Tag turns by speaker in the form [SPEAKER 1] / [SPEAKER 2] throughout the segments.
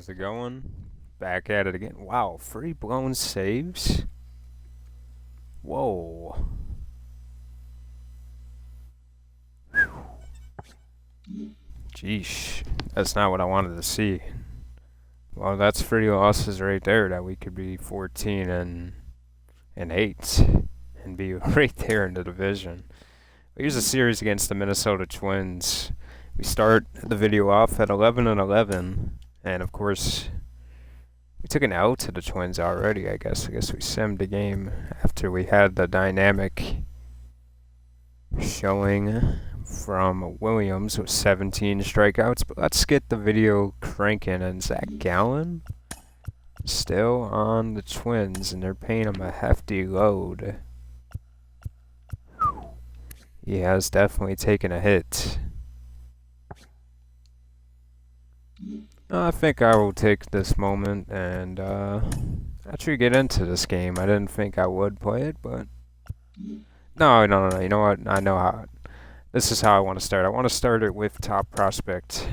[SPEAKER 1] How's it going? Back at it again. Wow, 3 blown saves? Whoa. Jeesh. That's not what I wanted to see. Well, that's 3 losses right there that we could be 14 and 8 and be right there in the division. Here's a series against the Minnesota Twins. We start the video off at 11-11, and of course, we took an L to the Twins already, I guess. I guess we simmed the game after we had the dynamic showing from Williams with 17 strikeouts. But let's get the video cranking. And Zach Gallen still on the Twins, and they're paying him a hefty load. He has definitely taken a hit. I think I will take this moment and actually get into this game. I didn't think I would play it, but no. You know what? I know how. This is how I want to start. I want to start it with top prospect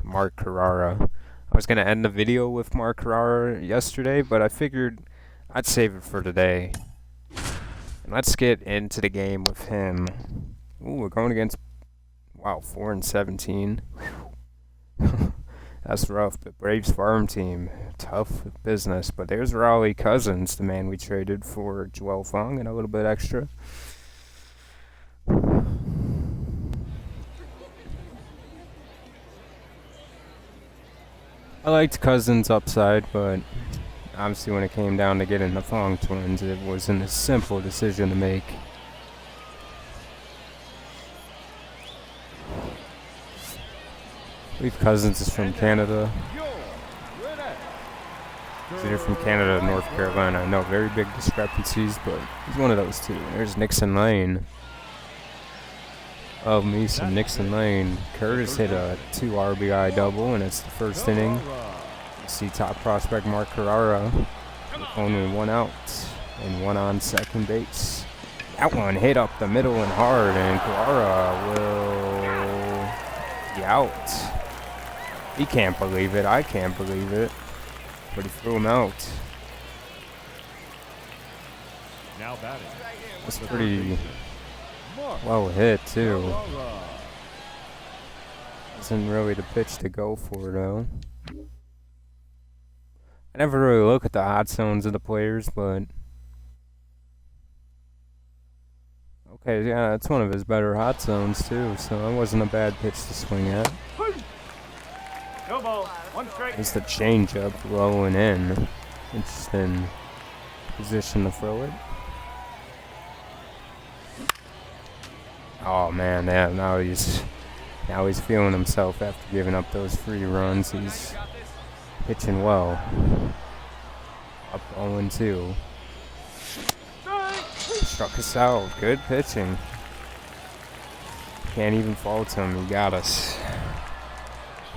[SPEAKER 1] Mark Carrara. I was gonna end the video with Mark Carrara yesterday, but I figured I'd save it for today. And let's get into the game with him. Ooh, we're going against 4-17. That's rough, but Braves farm team, tough business. But there's Raleigh Cousins, the man we traded for Joel Fong and a little bit extra. I liked Cousins' upside, but obviously when it came down to getting the Fong twins, it wasn't a simple decision to make. I believe Cousins is from Canada. He's either from Canada or North Carolina. I know, very big discrepancies, but he's one of those two. There's Nixon Lane. Love me some Nixon Lane. Curtis hit a 2 RBI double, and it's the first inning. You see top prospect Mark Carrara with only 1 out and 1 on second base. That one hit up the middle and hard, and Carrara will be out. He can't believe it. I can't believe it. But he threw him out.
[SPEAKER 2] Now batting.
[SPEAKER 1] That's pretty well hit, too. Isn't really the pitch to go for, though. I never really look at the hot zones of the players, but... Okay, yeah, that's one of his better hot zones, too, so it wasn't a bad pitch to swing at.
[SPEAKER 2] No ball. 1 strike.
[SPEAKER 1] It's the changeup rolling in. Interesting position to throw it. Oh man, yeah, now he's feeling himself after giving up those 3 runs. He's pitching well. Up 0-2. Struck us out. Good pitching. Can't even fault him. He got us.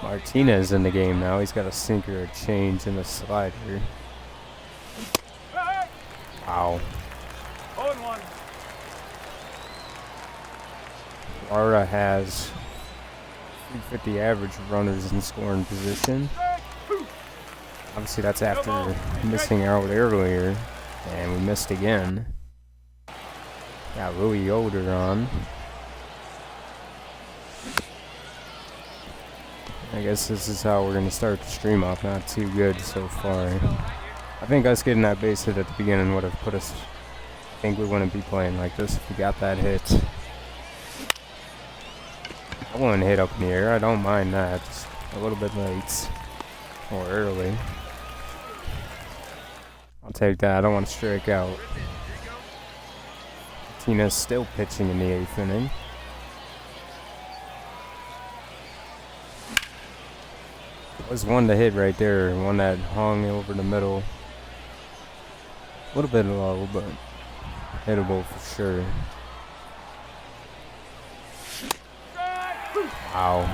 [SPEAKER 1] Martinez in the game now. He's got a sinker, a change, and a slider. Wow.
[SPEAKER 2] 0-1.
[SPEAKER 1] Carrara has 350 average runners in scoring position. Obviously, that's after missing out earlier, and we missed again. Got Louis Yoder on. I guess this is how we're going to start the stream off. Not too good so far. I think us getting that base hit at the beginning would have put us... I think we wouldn't be playing like this if we got that hit. I wouldn't hit up in the air. I don't mind that. Just a little bit late. Or early. I'll take that. I don't want to strike out. Tina's still pitching in the 8th inning. Was one to hit right there, one that hung over the middle. A little bit low, but hittable for sure. Wow.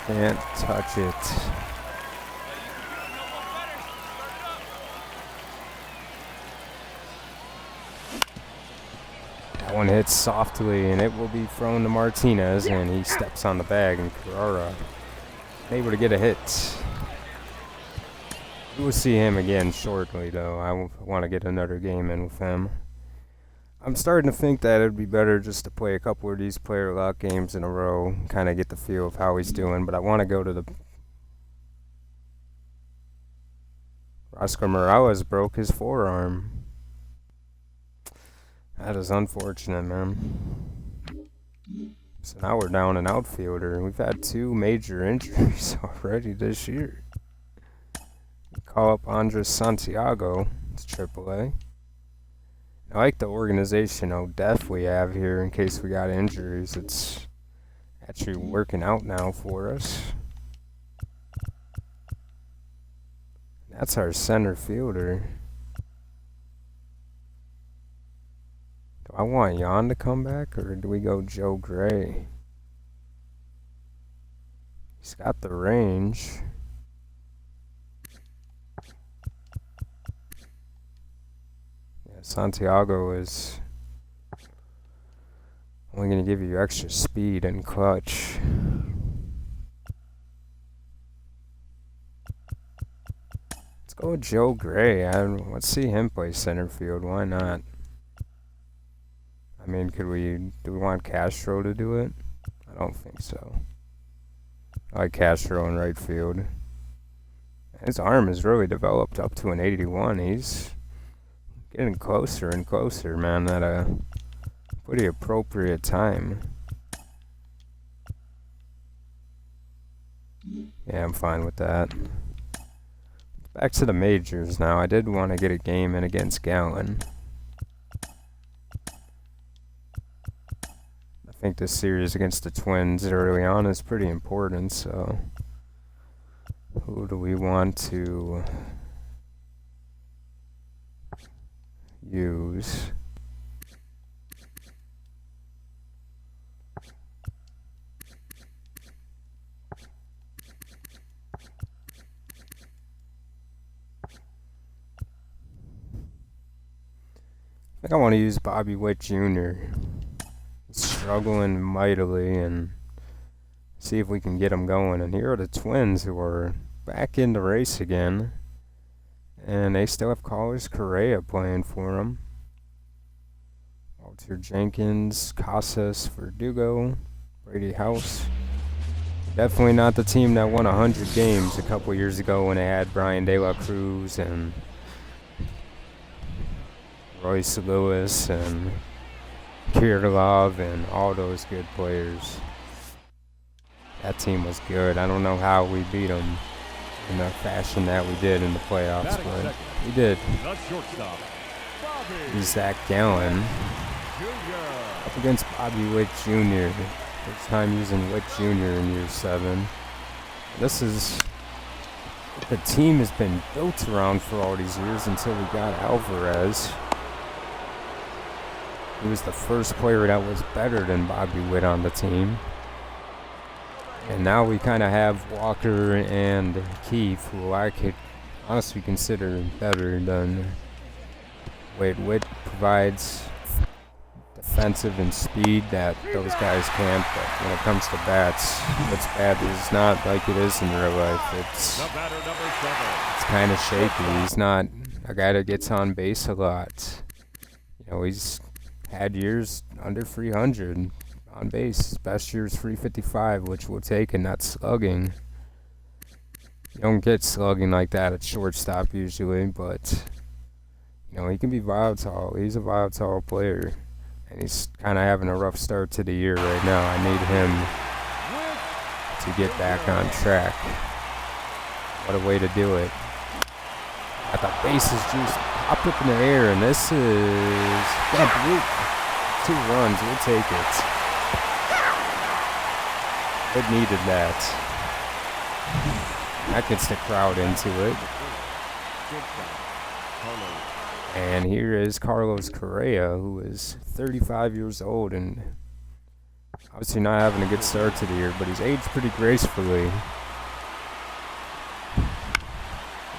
[SPEAKER 1] Can't touch it. That one hits softly, and it will be thrown to Martinez, and he steps on the bag, and Carrara able to get a hit. We will see him again shortly, though. I want to get another game in with him. I'm starting to think that it would be better just to play a couple of these player lock games in a row, kind of get the feel of how he's doing. But I want to go to the... Oscar Morales broke his forearm. That is unfortunate, man. So now we're down an outfielder. We've had 2 major injuries already this year. We call up Andres Santiago. It's AAA. I like the organizational depth we have here in case we got injuries. It's actually working out now for us. That's our center fielder. Do I want Jan to come back, or do we go Joe Gray? He's got the range. Yeah, Santiago is only going to give you extra speed and clutch. Go with Joe Gray. Let's see him play center field. Why not? I mean, do we want Castro to do it? I don't think so. I like Castro in right field. His arm has really developed up to an 81. He's getting closer and closer, man, at a pretty appropriate time. Yeah, I'm fine with that. Back to the majors now. I did want to get a game in against Gallen. I think this series against the Twins early on is pretty important, so who do we want to use? I think I want to use Bobby Witt Jr. He's struggling mightily, and see if we can get him going. And here are the Twins, who are back in the race again, and they still have Carlos Correa playing for them. Walter Jenkins, Casas, Verdugo, Brady House. Definitely not the team that won 100 games a couple years ago when they had Brian De La Cruz and Royce Lewis and Kirilov and all those good players. That team was good. I don't know how we beat them in the fashion that we did in the playoffs, but we did. Zach Gallen up against Bobby Witt Jr. First time using Witt Jr. in year 7. This is what the team has been built around for all these years until we got Alvarez. He was the first player that was better than Bobby Witt on the team. And now we kind of have Walker and Keith, who I could honestly consider better than Witt. Witt provides defensive and speed that those guys can't, but when it comes to bats, Witt's bat is not like it is in real life. It's kind of shaky. He's not a guy that gets on base a lot. You know, he's had years under 300 on base. His best year is 355, which we'll take, and that's slugging. You don't get slugging like that at shortstop usually, but you know, he can be volatile. He's a volatile player, and he's kind of having a rough start to the year right now. I need him to get back on track. What a way to do it. Got the bases just popped up in the air, and this is gonna bloop. 2 runs, we'll take it. It needed that. That gets the crowd into it. And here is Carlos Correa, who is 35 years old and obviously not having a good start to the year, but he's aged pretty gracefully.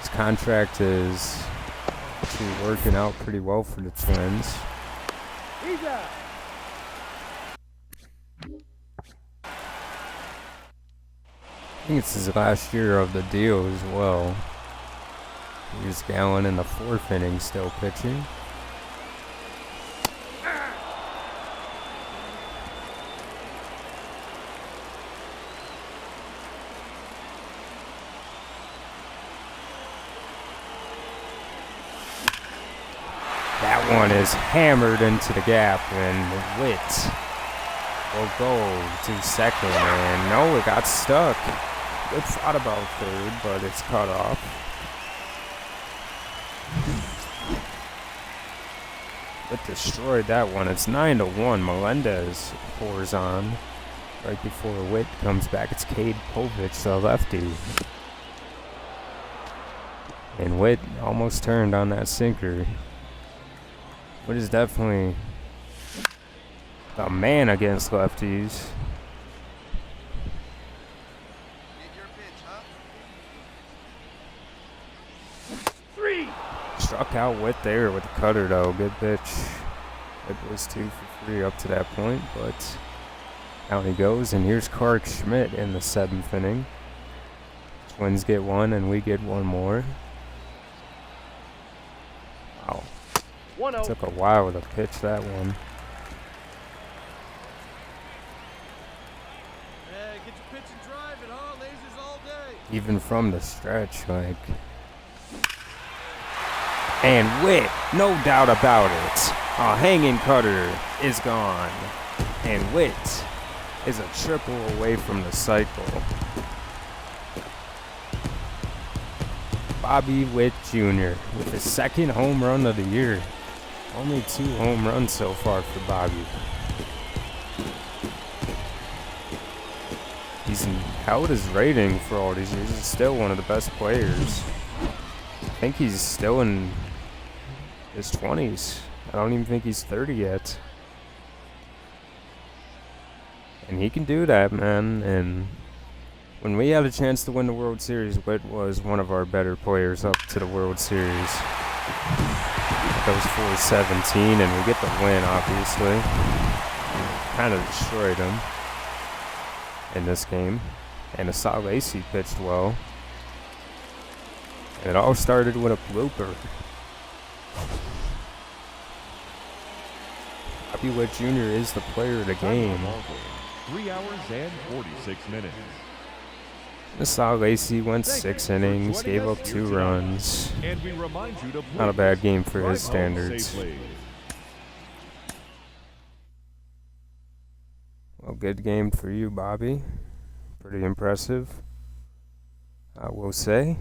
[SPEAKER 1] His contract is actually working out pretty well for the Twins. think it's his last year of the deal as well. Here's Gallen in the 4th inning still pitching. That one is hammered into the gap, and Witt will go to second, and no, it got stuck. Good thought about 3rd, but it's cut off. Witt destroyed that one. It's 9-1. Melendez pours on right before Witt comes back. It's Cade Povich, the lefty. And Witt almost turned on that sinker. Witt is definitely a man against lefties. Struck out Witt there with the cutter though. Good pitch. It was 2 for 3 up to that point, but out he goes. And here's Clark Schmidt in the 7th inning. Twins get 1 and we get 1 more. Wow. Took a while to pitch that one.
[SPEAKER 3] Hey, get your pitch and drive it, huh? Lasers all day.
[SPEAKER 1] Even from the stretch, like. And Witt, no doubt about it. A hanging cutter is gone. And Witt is a triple away from the cycle. Bobby Witt Jr. with his 2nd home run of the year. Only 2 home runs so far for Bobby. He's held his rating for all these years. He's still one of the best players. I think he's still in his 20s. I don't even think he's 30 yet. And he can do that, man. And when we had a chance to win the World Series, Witt was one of our better players up to the World Series. That was 4-17, and we get the win, obviously. Kind of destroyed him in this game. And Asal Lacy pitched well. And it all started with a blooper. Bobby Witt Jr. is the player of the game.
[SPEAKER 2] 3 hours and 46 minutes.
[SPEAKER 1] Asal Lacy went 6 innings, gave up 2 runs.
[SPEAKER 2] And we remind you to
[SPEAKER 1] Not a bad game for his standards. Well, good game for you, Bobby. Pretty impressive, I will say.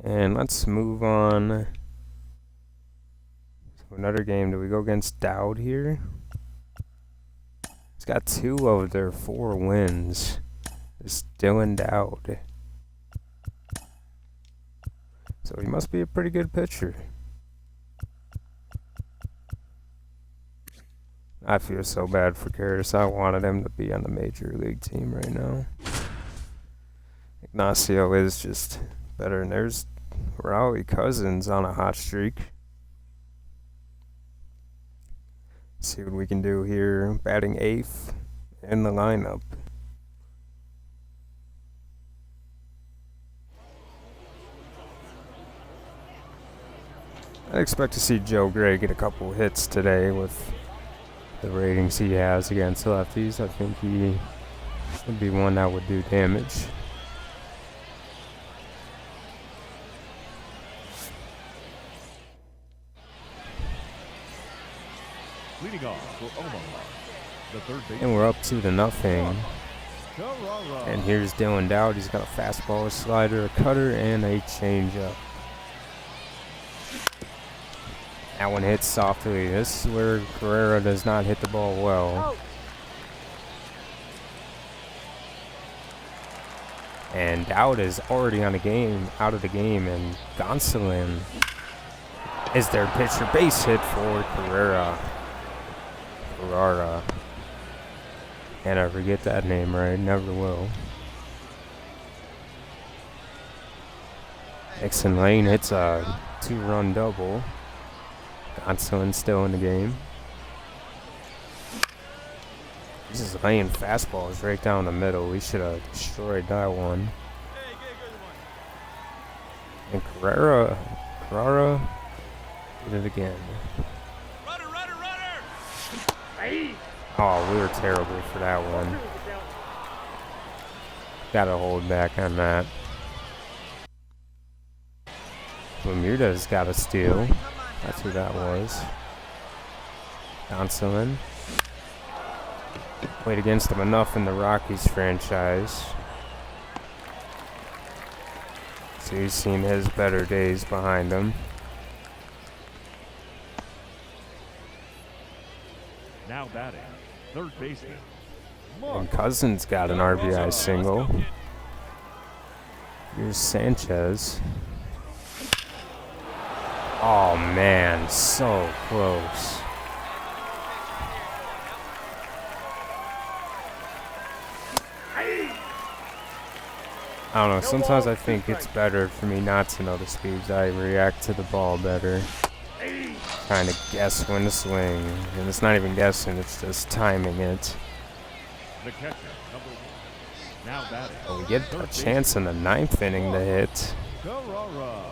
[SPEAKER 1] And let's move on to another game. Do we go against Dowd here? He's got 2 of their 4 wins. It's Dylan Dowd. So he must be a pretty good pitcher. I feel so bad for Karras. I wanted him to be on the major league team right now. Ignacio is just better. And there's Raleigh Cousins on a hot streak. See what we can do here. Batting 8th in the lineup. I expect to see Joe Gray get a couple hits today with the ratings he has against lefties. I think he would be one that would do damage.
[SPEAKER 2] Leading off for Omaha, the third base.
[SPEAKER 1] And we're up 2-0. And here's Dylan Dowd. He's got a fastball, a slider, a cutter, and a changeup. That one hits softly. This is where Carrera does not hit the ball well. And Dowd is already on the game, out of the game, and Gonsolin is their pitcher. Base hit for Carrera. And I forget that name right, never will. Nixon Lane hits a 2-run double. Gonsolin still in the game. He's just laying fastballs right down the middle. We should have destroyed that one. And Carrera did it again. Oh, we were terrible for that one. Gotta hold back on that. Bermuda's got a steal. That's who that was. Gonsolin. Played against him enough in the Rockies franchise. So he's seen his better days behind him.
[SPEAKER 2] Now batting, third baseman.
[SPEAKER 1] And Cousins got an RBI single. Here's Sanchez. Oh man, so close. I don't know, sometimes I think it's better for me not to know the speeds. I react to the ball better. Trying to guess when to swing. And it's not even guessing, it's just timing it.
[SPEAKER 2] The catcher, number 1. Now batting.
[SPEAKER 1] Oh, we get a chance in the 9th inning to hit.
[SPEAKER 2] Carrera.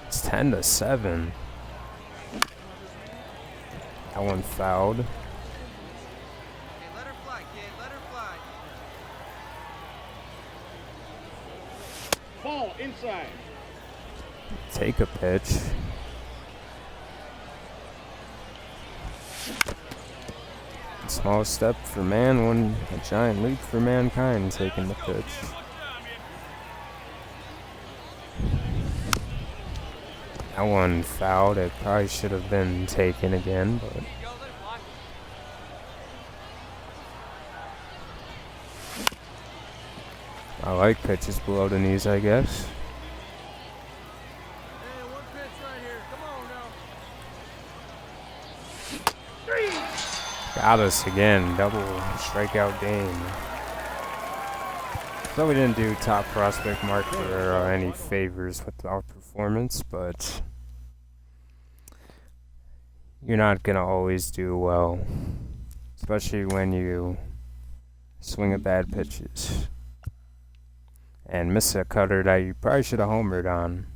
[SPEAKER 1] It's 10-7. That one fouled.
[SPEAKER 3] Hey, let her fly, kid. Let her fly.
[SPEAKER 4] Ball inside.
[SPEAKER 1] Take a pitch. A small step for man, a giant leap for mankind taking the pitch. That one fouled. It probably should have been taken again, but I like pitches below the knees, I guess.
[SPEAKER 3] Hey, one pitch right here. Come on now.
[SPEAKER 1] Got us again. Double strikeout game. So we didn't do top prospect Mark Guerrero any favors with our performance, but you're not going to always do well, especially when you swing at bad pitches and miss a cutter that you probably should have homered on.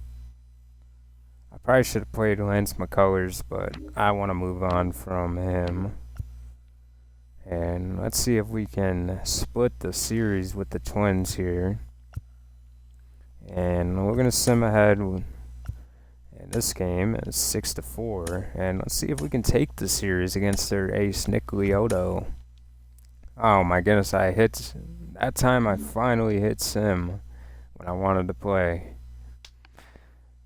[SPEAKER 1] I probably should have played Lance McCullers, but I want to move on from him. And let's see if we can split the series with the Twins here. And we're going to sim ahead in this game. It's 6-4. And let's see if we can take the series against their ace, Nick Liotta. Oh my goodness, that time I finally hit sim when I wanted to play.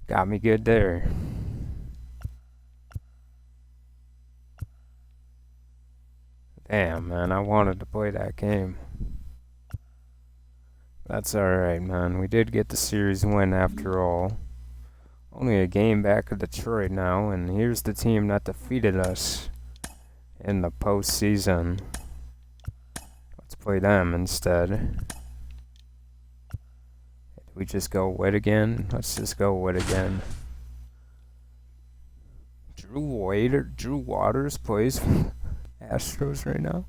[SPEAKER 1] Got me good there. Damn, man, I wanted to play that game. That's alright, man. We did get the series win after all. Only a game back of Detroit now, and here's the team that defeated us in the postseason. Let's play them instead. Did we just go wet again? Let's just go wet again. Drew Waters plays for Astros right now.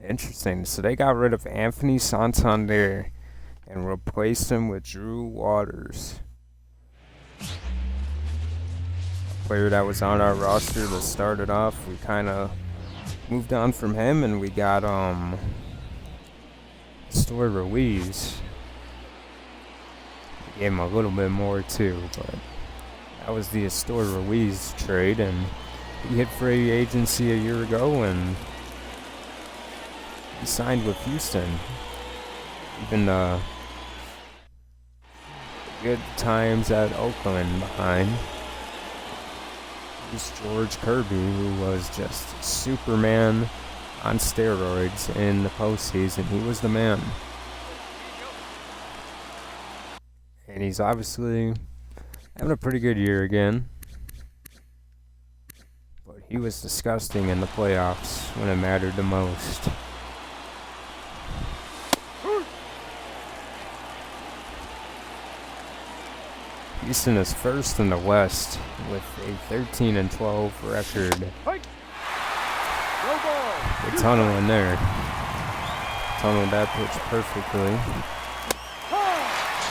[SPEAKER 1] Interesting. So they got rid of Anthony Santander and replaced him with Drew Waters. A player that was on our roster that started off. We kind of moved on from him and we got Story Ruiz. We gave him a little bit more too, but that was the Story Ruiz trade, and he hit free agency a year ago and he signed with Houston. Even good times at Oakland behind. Here's George Kirby, who was just Superman on steroids in the postseason. He was the man. And he's obviously having a pretty good year again. But he was disgusting in the playoffs when it mattered the most. Houston is first in the West with a 13-12 record. Good tunneling there. Tunneled that pitch perfectly.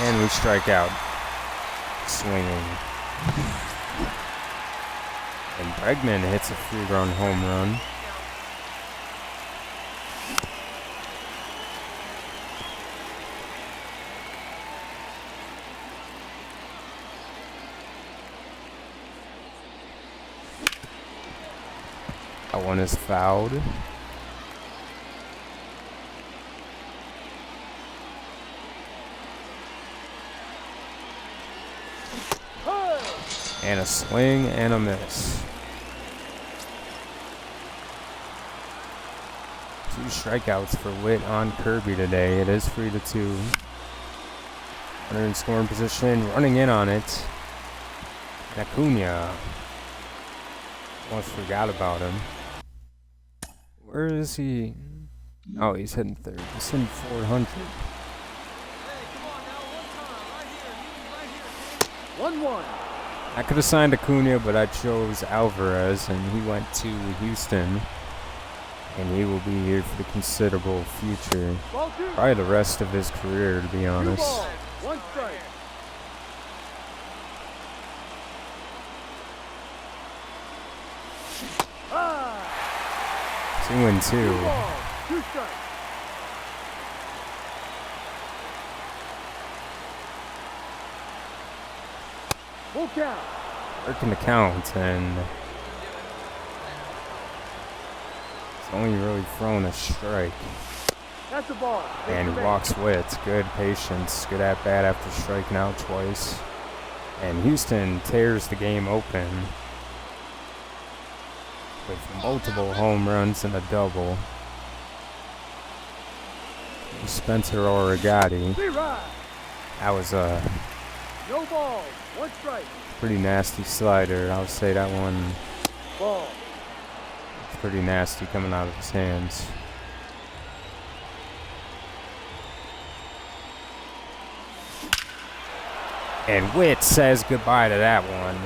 [SPEAKER 1] And we strike out. Swinging. And Bregman hits a 3-run home run. That one is fouled. And a swing and a miss. 2 strikeouts for Witt on Kirby today. It is 3-2. Runner in scoring position, running in on it. And Acuna. Almost forgot about him. Where is he? Oh, he's hitting third. He's hitting 400.
[SPEAKER 3] Hey, come on now, 1 time, right here, 1-1.
[SPEAKER 1] I could have signed Acuna, but I chose Alvarez, and he went to Houston. And he will be here for the considerable future.
[SPEAKER 3] Ball 2.
[SPEAKER 1] Probably the rest of his career, to be
[SPEAKER 3] 2
[SPEAKER 1] honest.
[SPEAKER 3] balls, 1 strike. Ah!
[SPEAKER 1] 2-2.
[SPEAKER 3] 2 balls, 2 strikes. Full count.
[SPEAKER 1] Working the count, and it's only really thrown a strike.
[SPEAKER 3] That's the ball.
[SPEAKER 1] And he walks Witt. Good patience. Good at bat after striking out twice. And Houston tears the game open with multiple home runs and a double. Spencer Origati.
[SPEAKER 3] 3 right.
[SPEAKER 1] That was a
[SPEAKER 3] No balls, 1 strike.
[SPEAKER 1] pretty nasty slider. I would say that one
[SPEAKER 3] Ball.
[SPEAKER 1] was pretty nasty coming out of his hands. And Witt says goodbye to that one.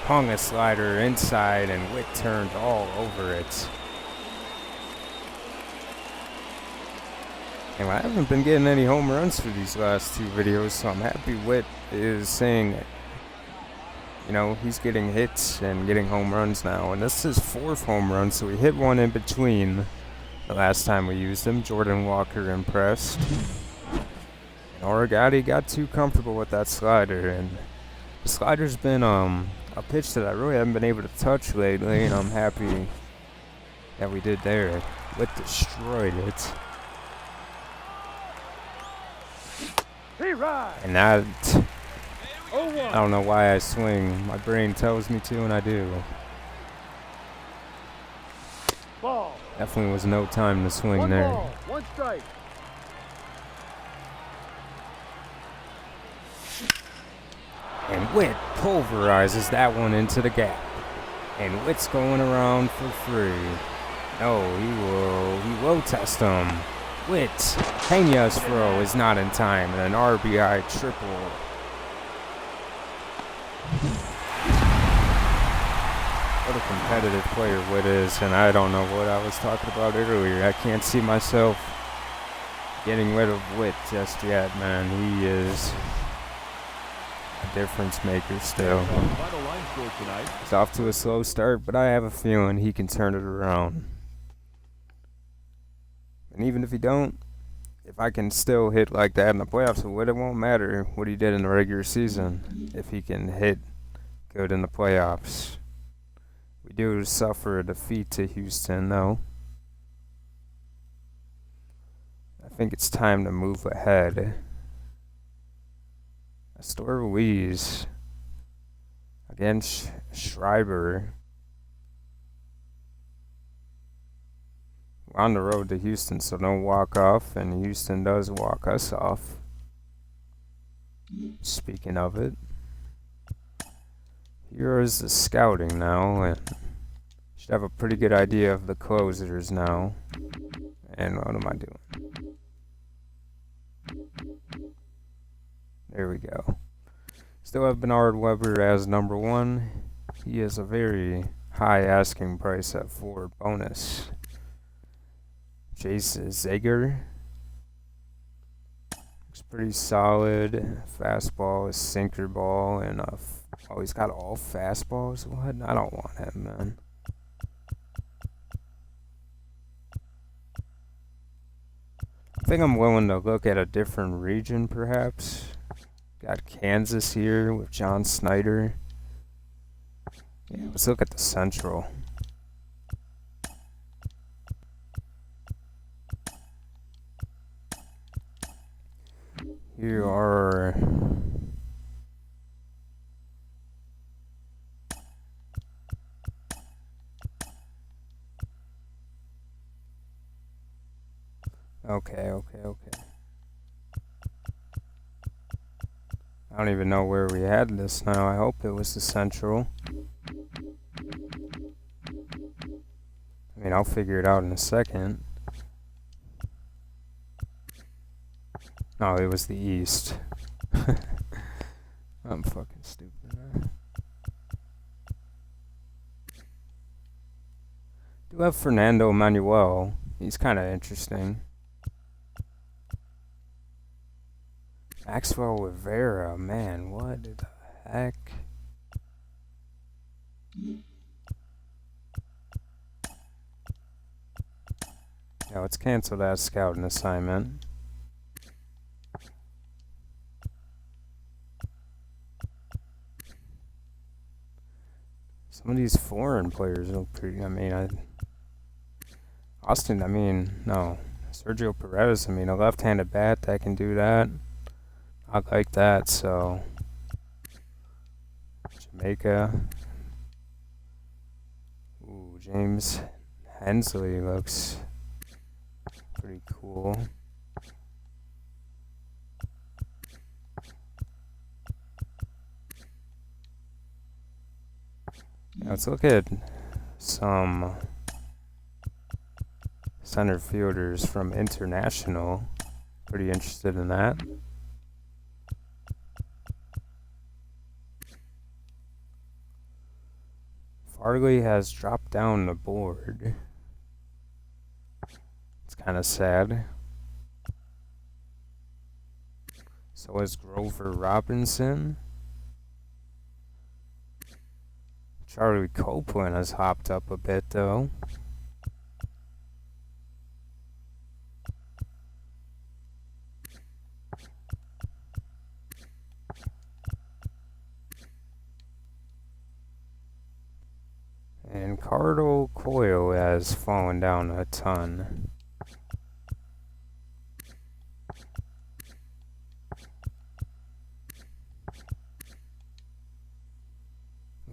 [SPEAKER 1] Hung a slider inside, and Witt turned all over it. And I haven't been getting any home runs for these last 2 videos, so I'm happy Witt is saying, you know, he's getting hits and getting home runs now. And this is his 4th home run, so we hit one in between the last time we used him. Jordan Walker impressed. And Origati got too comfortable with that slider, and the slider's been a pitch that I really haven't been able to touch lately, and I'm happy that we did there. Witt destroyed it.
[SPEAKER 3] 3 right.
[SPEAKER 1] And that,
[SPEAKER 3] 0-1.
[SPEAKER 1] I don't know why I swing. My brain tells me to, and I do.
[SPEAKER 3] Ball.
[SPEAKER 1] Definitely was no time to swing
[SPEAKER 3] 1
[SPEAKER 1] there.
[SPEAKER 3] ball, 1 strike.
[SPEAKER 1] And Witt pulverizes that one into the gap. And Witt's going around for free. No, he will test him. Witt, Pena's throw is not in time, and an RBI triple. What a competitive player Witt is, and I don't know what I was talking about earlier. I can't see myself getting rid of Witt just yet, man. He is a difference maker still.
[SPEAKER 2] Final line score tonight.
[SPEAKER 1] He's off to a slow start, but I have a feeling he can turn it around. And even if he don't, if I can still hit like that in the playoffs, it won't matter what he did in the regular season if he can hit good in the playoffs. We do suffer a defeat to Houston, though. I think it's time to move ahead. Astor Ruiz against Schreiber. We're on the road to Houston, so don't walk off, and Houston does walk us off. Speaking of it, here is the scouting now, and should have a pretty good idea of the closers now. And what am I doing? There we go. Still have Bernard Weber as number 1. He is a very high asking price at 4 bonus. Jason Zager. Looks pretty solid. Fastball, sinker ball, and oh, he's got all fastballs. What? I don't want him, man. I think I'm willing to look at a different region, perhaps. Got Kansas here with John Snyder. Yeah, let's look at the Central. Here are okay. I don't even know where we had this now. I hope it was the Central. I mean, I'll figure it out in a second. No, it was the East. I'm fucking stupid, man. Do have Fernando Manuel. He's kind of interesting. Maxwell Rivera, man, what the heck? Yeah, let's cancel that scouting assignment. Some of these foreign players look pretty. I mean, no. Sergio Perez, I mean, a left-handed bat that can do that. I like that, so. Jamaica. Ooh, James Hensley looks pretty cool. Now let's look at some center fielders from International. Pretty interested in that. Farley has dropped down the board. It's kind of sad. So is Grover Robinson. Charlie Copeland has hopped up a bit, though. And Cardo Coyle has fallen down a ton.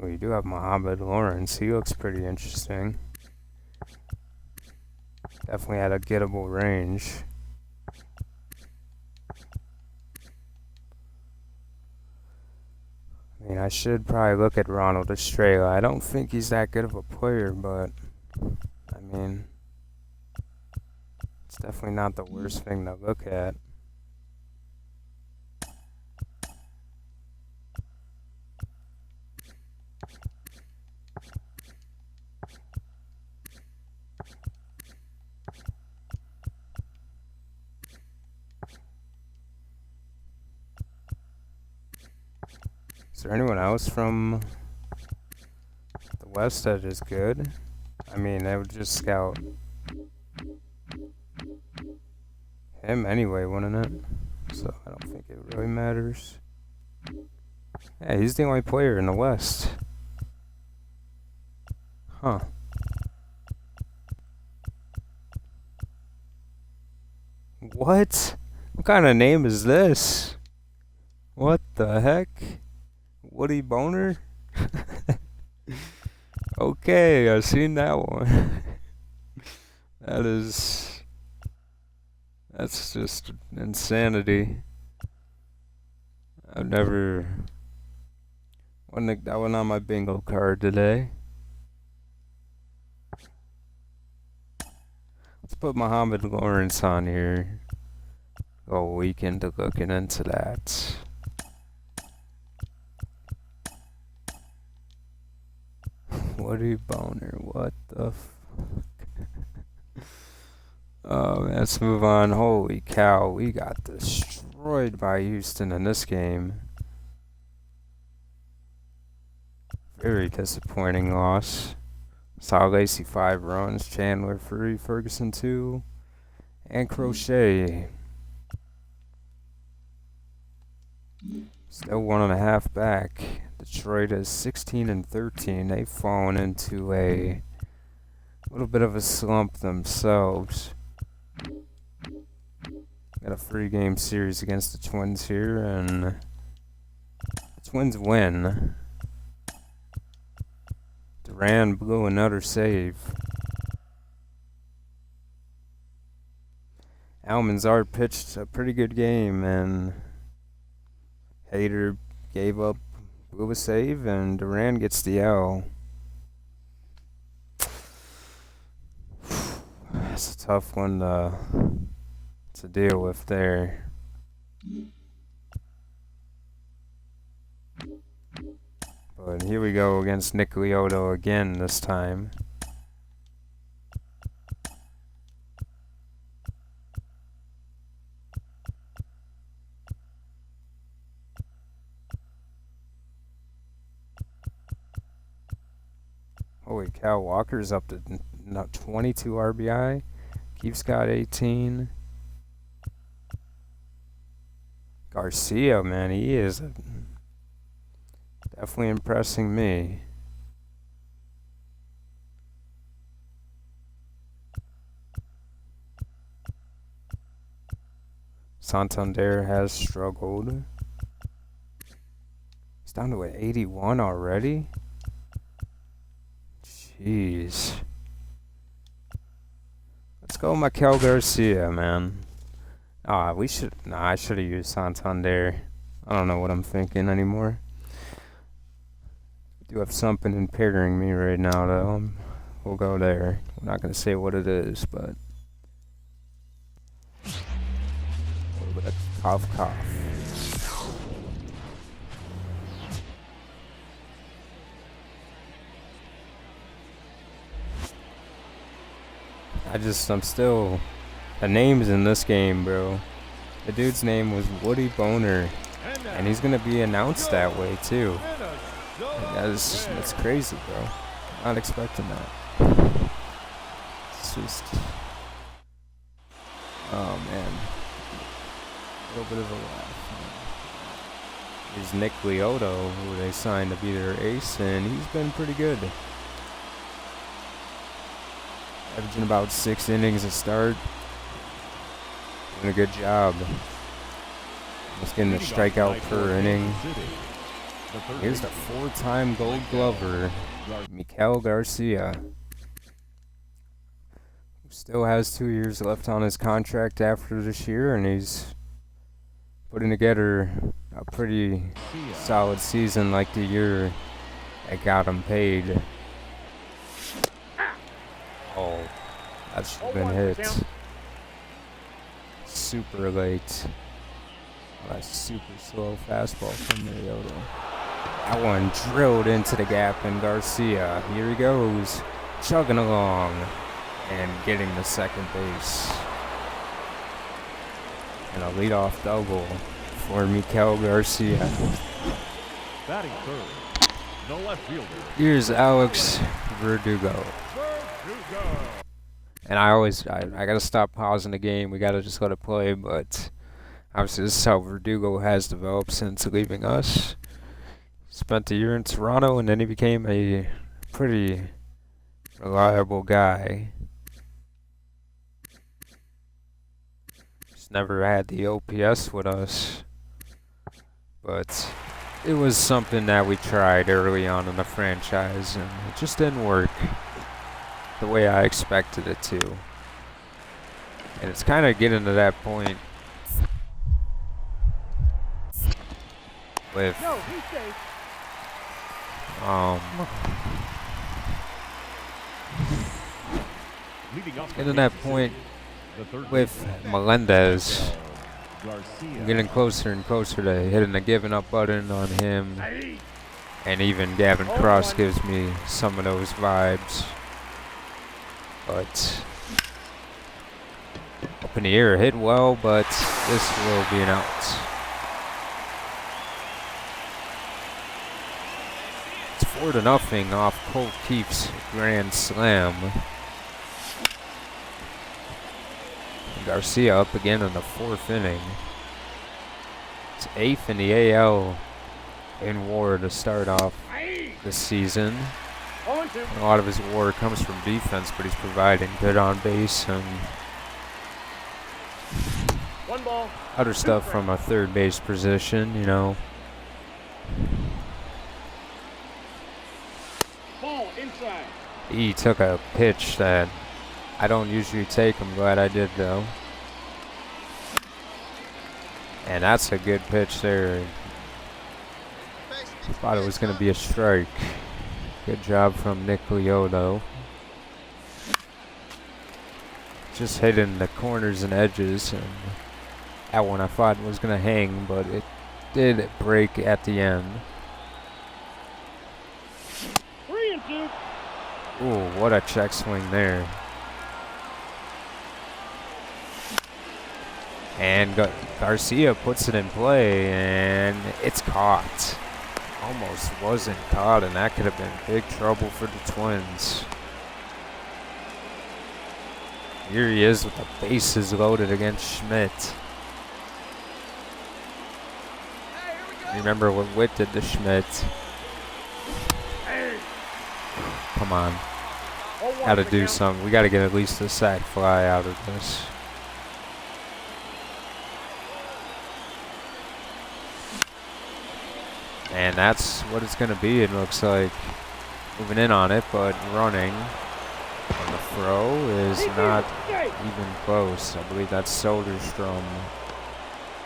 [SPEAKER 1] We do have Muhammad Lawrence. He looks pretty interesting. Definitely had a gettable range. I mean, I should probably look at Ronald Estrella. I don't think he's that good of a player, but I mean, it's definitely not the worst thing to look at. Is there anyone else from the West that is good? I mean, I would just scout him anyway, wouldn't it? So I don't think it really matters. Yeah, he's the only player in the West. Huh. What? What kind of name is this? What the heck? Woody Boner? Okay, I've seen that one. That's just insanity. I've never that one on my bingo card today. Let's put Muhammad Lawrence on here. Go a week into looking into that. Woody Boner, what the fuck? Let's move on. Holy cow, we got destroyed by Houston in this game. Very disappointing loss. Saw Lacey 5 runs, Chandler 3, Ferguson 2, and Crochet. Still 1.5 back. Detroit is 16-13. They've fallen into a little bit of a slump themselves. Got a 3-game series against the Twins here, and the Twins win. Duran blew another save. Almanzar pitched a pretty good game, and Hader gave up, blew a save, and Duran gets the L. That's a tough one to deal with there. But here we go against Nick Lioto again this time. Holy cow, Walker's up to 22 RBI. Keeps got 18. Garcia, man, he is definitely impressing me. Santander has struggled. He's down to 81 already? Jeez. Let's go Maikel Garcia, man. I should have used Santander. I don't know what I'm thinking anymore. I do have something impairing me right now, though. We'll go there. I'm not going to say what it is, but a little bit of cough. I'm still... The names in this game, bro. The dude's name was Woody Boner, and he's gonna be announced that way too. That's crazy, bro. Not expecting that. It's just, oh man, a little bit of a laugh. Is Nick Lioto, who they signed to be their ace, and he's been pretty good. Averaging about 6 innings a start. Doing a good job. Just getting a strikeout per inning. Here's the 4-time Gold Glover, Maikel Garcia. Who still has 2 years left on his contract after this year, and he's putting together a pretty solid season like the year that got him paid. Oh, that should have been hit. Super late. Oh, that's super slow fastball from Mariota. That one drilled into the gap, and Garcia, here he goes, chugging along and getting the second base. And a leadoff double for Maikel Garcia.
[SPEAKER 2] Batting third, the left fielder.
[SPEAKER 1] Here's Alex Verdugo. And I gotta stop pausing the game. We gotta just let it play. But obviously, this is how Verdugo has developed since leaving us. Spent a year in Toronto, and then he became a pretty reliable guy. Just never had the OPS with us. But it was something that we tried early on in the franchise, and it just didn't work the way I expected it to. And it's kind of getting to that point with getting to that point with Melendez. I'm getting closer and closer to hitting the giving up button on him, and even Gavin Cross gives me some of those vibes. But in the air, hit well, but this will be an out. It's 4-0 off Colt Keefe's grand slam. Garcia up again in the 4th inning. It's 8th in the AL in WAR to start off this season. A lot of his WAR comes from defense, but he's providing good on base and other stuff from a third base position, you know.
[SPEAKER 3] Ball inside.
[SPEAKER 1] He took a pitch that I don't usually take. I'm glad I did, though. And that's a good pitch there. I thought it was going to be a strike. Good job from Nick Liotta. Just hitting the corners and edges. And that one I thought was going to hang, but it did break at the end.
[SPEAKER 3] 3-2.
[SPEAKER 1] Ooh, what a check swing there. And Garcia puts it in play, and it's caught. Almost wasn't caught, and that could have been big trouble for the Twins. Here he is with the bases loaded against Schmidt. Remember what Witt did to Schmidt. Come on. Gotta do something. We gotta get at least a sac fly out of this. And that's what it's going to be, it looks like. Moving in on it, but running. And the throw is not even close. I believe that's Soderstrom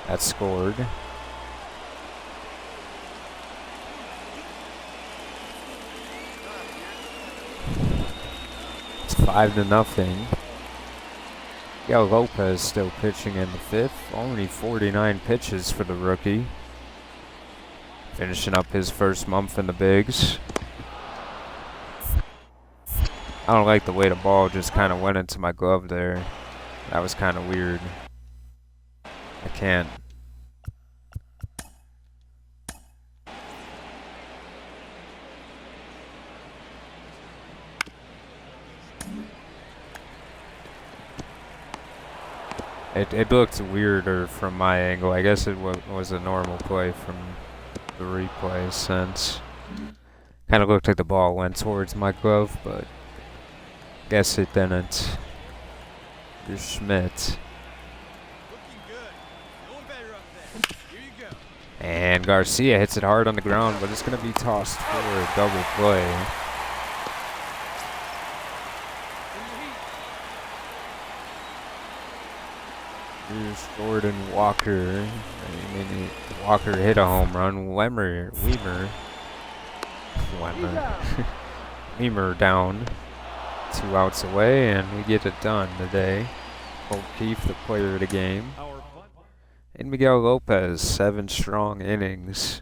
[SPEAKER 1] that scored. It's 5-0. Miguel Lopez still pitching in the 5th. Only 49 pitches for the rookie. Finishing up his first month in the bigs. I don't like the way the ball just kind of went into my glove there. That was kind of weird. I can't. It looked weirder from my angle. I guess it was a normal play from the replay sense. Kind of looked like the ball went towards my glove, but guess it didn't. Here's Schmidt.
[SPEAKER 3] Looking good. Going better up there. Here you go.
[SPEAKER 1] And Garcia hits it hard on the ground, but it's going to be tossed for a double play. Here's Jordan Walker. Walker hit a home run. Weimer down. 2 outs away, and we get it done today. Colt Keefe, the player of the game. And Miguel Lopez, 7 strong innings.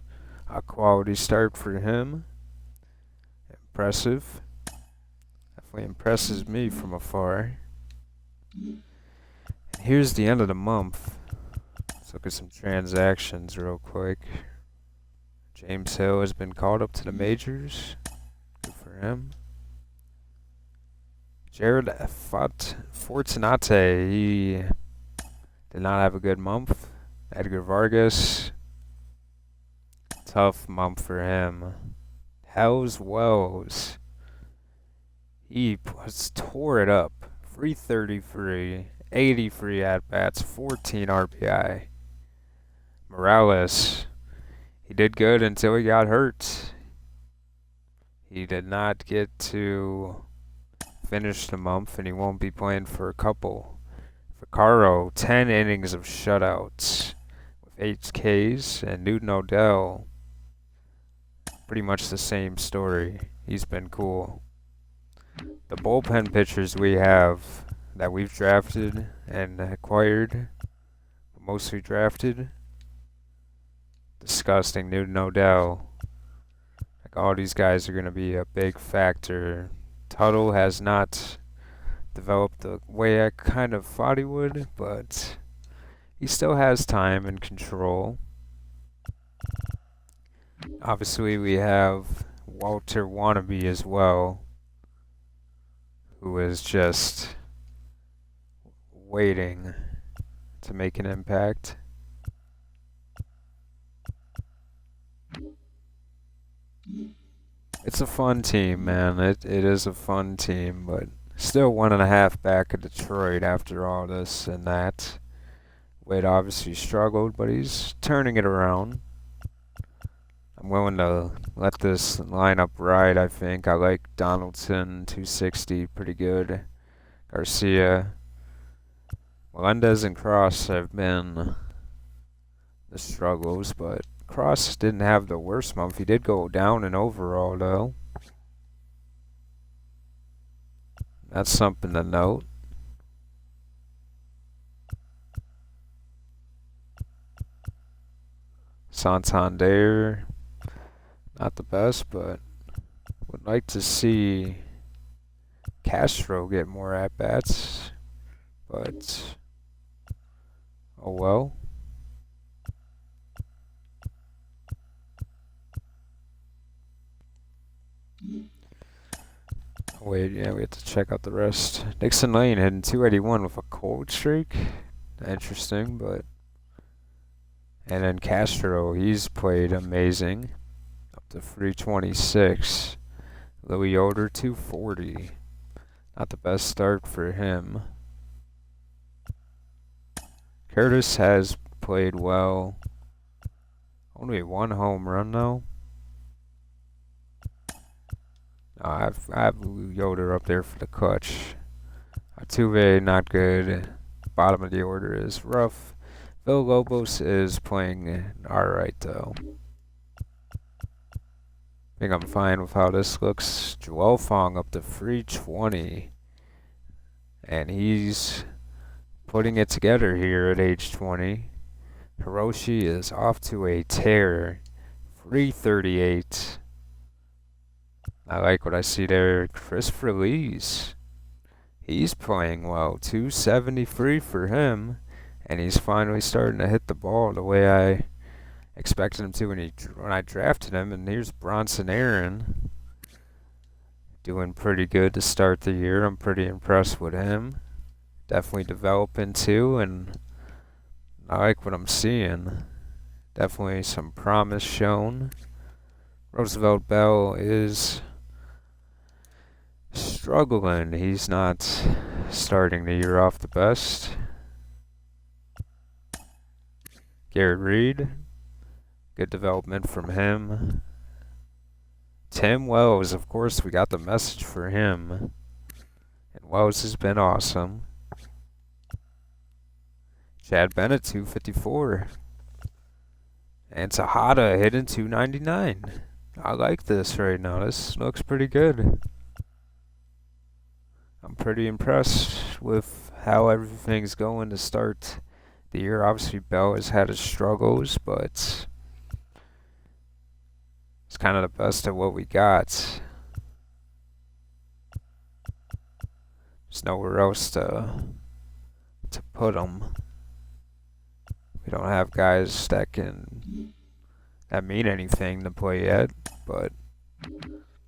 [SPEAKER 1] A quality start for him. Impressive. Definitely impresses me from afar. Here's the end of the month. Let's look at some transactions real quick. James Hill has been called up to the majors. Good for him. Jared Fortunate, he did not have a good month. Edgar Vargas, tough month for him. Hells Wells, he tore it up. 333. 83 at-bats, 14 RBI. Morales, he did good until he got hurt. He did not get to finish the month, and he won't be playing for a couple. Vaccaro, 10 innings of shutouts with 8 Ks, and Newton Odell, pretty much the same story. He's been cool. The bullpen pitchers we have that we've drafted and acquired, mostly drafted, disgusting. Newton Odell, like all these guys are going to be a big factor. Tuttle has not develop the way I kind of thought he would, but he still has time and control. Obviously, we have Walter Wannabe as well, who is just waiting to make an impact. It's a fun team, man. It is a fun team, but still 1.5 back of Detroit after all this and that. Wade obviously struggled, but he's turning it around. I'm willing to let this lineup ride, I think. I like Donaldson, 260, pretty good. Garcia. Melendez and Cross have been the struggles, but Cross didn't have the worst month. He did go down in overall, though. That's something to note. Santander, not the best, but would like to see Castro get more at-bats, but oh well. Wait, yeah, we have to check out the rest. Dixon Lane hitting 281 with a cold streak. Interesting, but... And then Castro, he's played amazing. Up to 326. Louis Yoder, 240. Not the best start for him. Curtis has played well. Only 1 home run, though. I have Yoder up there for the clutch. Altuve, not good. Bottom of the order is rough. Villalobos is playing alright, though. I think I'm fine with how this looks. Joel Fong up to 320. And he's putting it together here at age 20. Hiroshi is off to a tear. 338. I like what I see there. Christopher Lees. He's playing well. 273 for him. And he's finally starting to hit the ball the way I expected him to when I drafted him. And here's Bronson Aaron. Doing pretty good to start the year. I'm pretty impressed with him. Definitely developing too. And I like what I'm seeing. Definitely some promise shown. Roosevelt Bell is struggling. He's not starting the year off the best. Garrett Reed, good development from him. Tim Wells, of course, we got the message for him. And Wells has been awesome. Chad Bennett, 254. And Tejada hitting 299. I like this right now. This looks pretty good. I'm pretty impressed with how everything's going to start the year. Obviously, Bell has had his struggles, but it's kind of the best of what we got. There's nowhere else to put them. We don't have guys that mean anything to play yet, but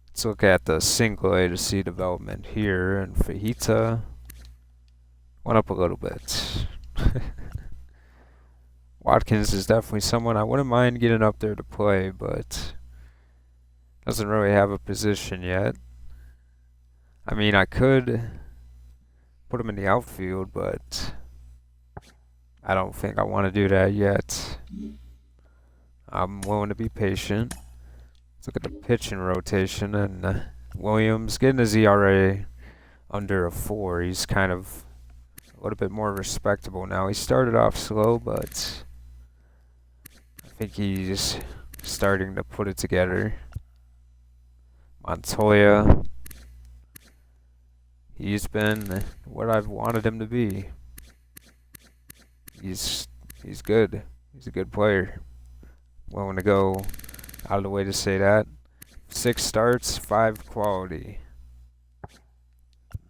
[SPEAKER 1] let's look at the single A to C development here. And Fajita went up a little bit. Watkins is definitely someone I wouldn't mind getting up there to play, but doesn't really have a position yet. I mean, I could put him in the outfield, but I don't think I want to do that yet. I'm willing to be patient. Let's look at the pitching rotation, and Williams getting his ERA under a 4. He's kind of a little bit more respectable now. He started off slow, but I think he's starting to put it together. Montoya, he's been what I've wanted him to be. He's good. He's a good player. Willing to go out of the way to say that. 6 starts, 5 quality.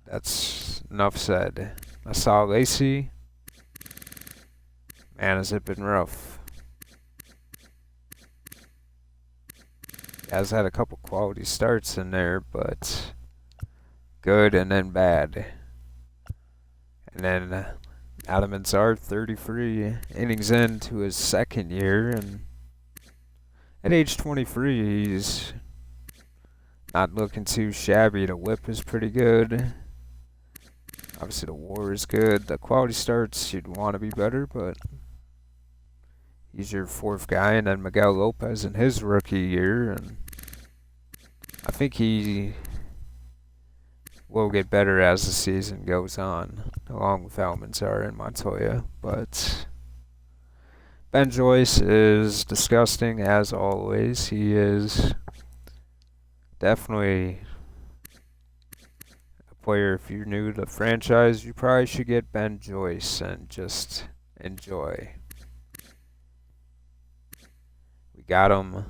[SPEAKER 1] That's enough said. I saw Lacey. Man, has it been rough. Has had a couple quality starts in there, but good and then bad. And then Adam Azar, 33 innings into his second year, and at age 23, he's not looking too shabby. The whip is pretty good. Obviously, the WAR is good. The quality starts, you'd want to be better, but he's your fourth guy. And then Miguel Lopez in his rookie year, and I think he will get better as the season goes on, along with Almanzar and Montoya. But Ben Joyce is disgusting as always. He is definitely a player. If you're new to the franchise, you probably should get Ben Joyce and just enjoy. We got him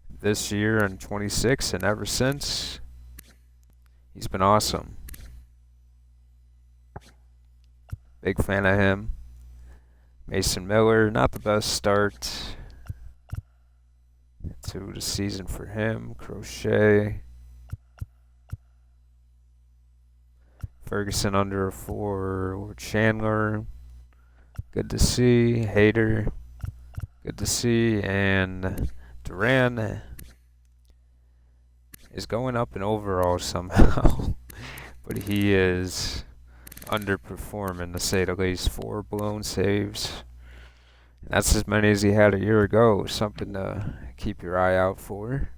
[SPEAKER 1] this year in 26, and ever since, he's been awesome. Big fan of him. Mason Miller, not the best start to the season for him. Crochet. Ferguson under a 4. Chandler, good to see. Hader, good to see. And Duran is going up in overall somehow. But he is underperforming, to say the least. 4 blown saves. That's as many as he had a year ago. Something to keep your eye out for.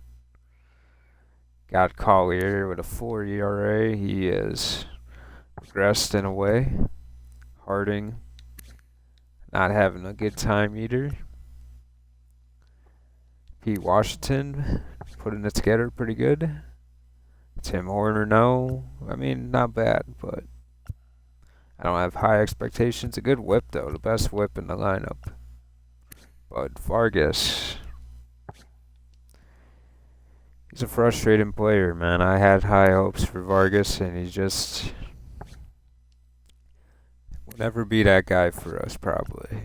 [SPEAKER 1] Got Collier with a 4 ERA. He is regressed in a way. Harding not having a good time either. Pete Washington putting it together pretty good. Tim Horner, no. I mean, not bad, but I don't have high expectations. A good whip, though. The best whip in the lineup. But Vargas, he's a frustrating player, man. I had high hopes for Vargas, and he just will never be that guy for us, probably.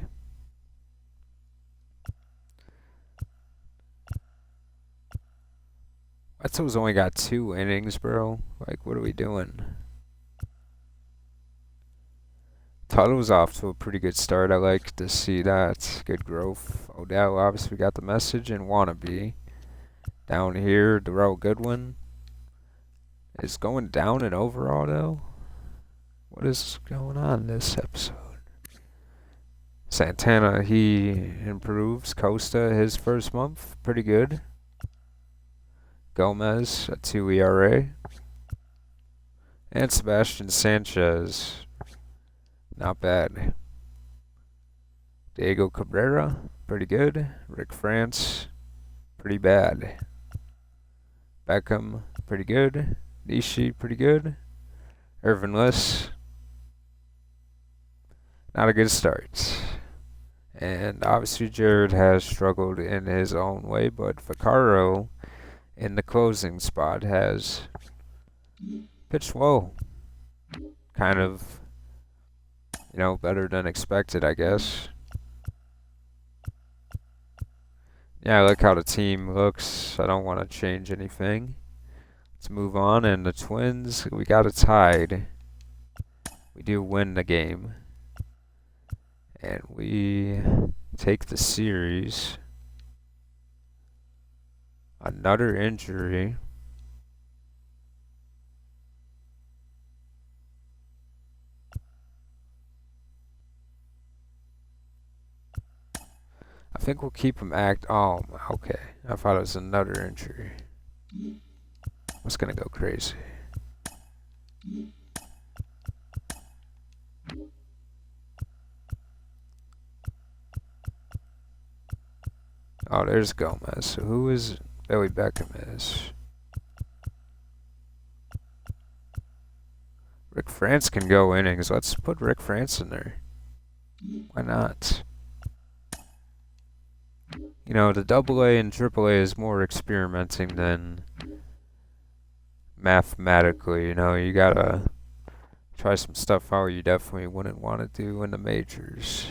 [SPEAKER 1] Wetzel's only got 2 innings, bro. Like, what are we doing? Tuttle's off to a pretty good start. I like to see that. Good growth. Odell, obviously, got the message. And Wannabe. Down here, Darrell Goodwin is going down in overall, though. What is going on this episode? Santana, he improves. Costa, his first month, pretty good. Gomez, a 2 ERA. And Sebastian Sanchez, not bad. Diego Cabrera, pretty good. Rick France, pretty bad. Beckham, pretty good. Nishi, pretty good. Irvin Liss, not a good start. And obviously Jared has struggled in his own way, but Vaccaro in the closing spot has pitched well. Kind of, better than expected, I guess. Yeah, I like how the team looks. I don't want to change anything. Let's move on. And the Twins, we got it tied. We do win the game. And we take the series. Another injury. I think we'll keep him Oh, okay. I thought it was another injury. I was gonna go crazy. Oh, there's Gomez. So who is Billy Beckham is? Rick France can go innings. Let's put Rick France in there. Why not? The AA and AAA is more experimenting than mathematically. You gotta try some stuff out you definitely wouldn't want to do in the majors.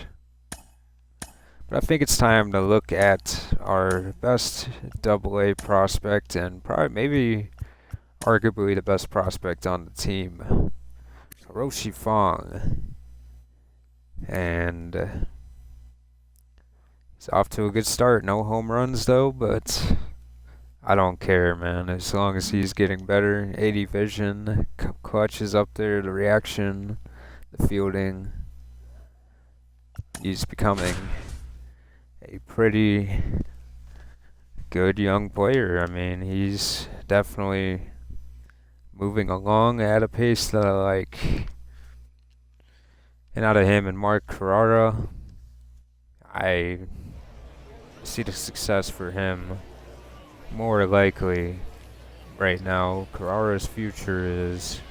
[SPEAKER 1] But I think it's time to look at our best AA prospect and probably maybe arguably the best prospect on the team, Hiroshi Fong. And he's off to a good start. No home runs though, but I don't care, man. As long as he's getting better, 80 vision, clutch is up there, the reaction, the fielding. He's becoming a pretty good young player. I mean, he's definitely moving along at a pace that I like. And out of him and Mark Carrara, I see the success for him more likely right now. Carrara's future is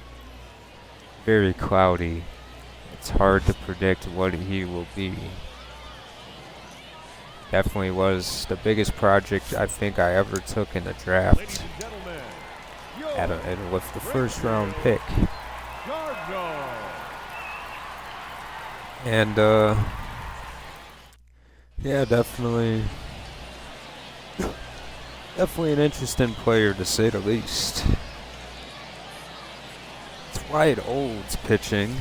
[SPEAKER 1] very cloudy. It's hard to predict what he will be. Definitely was the biggest project I think I ever took in the draft.
[SPEAKER 2] Ladies and gentlemen,
[SPEAKER 1] And with the first round pick.
[SPEAKER 2] Cardinal.
[SPEAKER 1] And yeah, definitely an interesting player to say the least. It's Wyatt Olds pitching.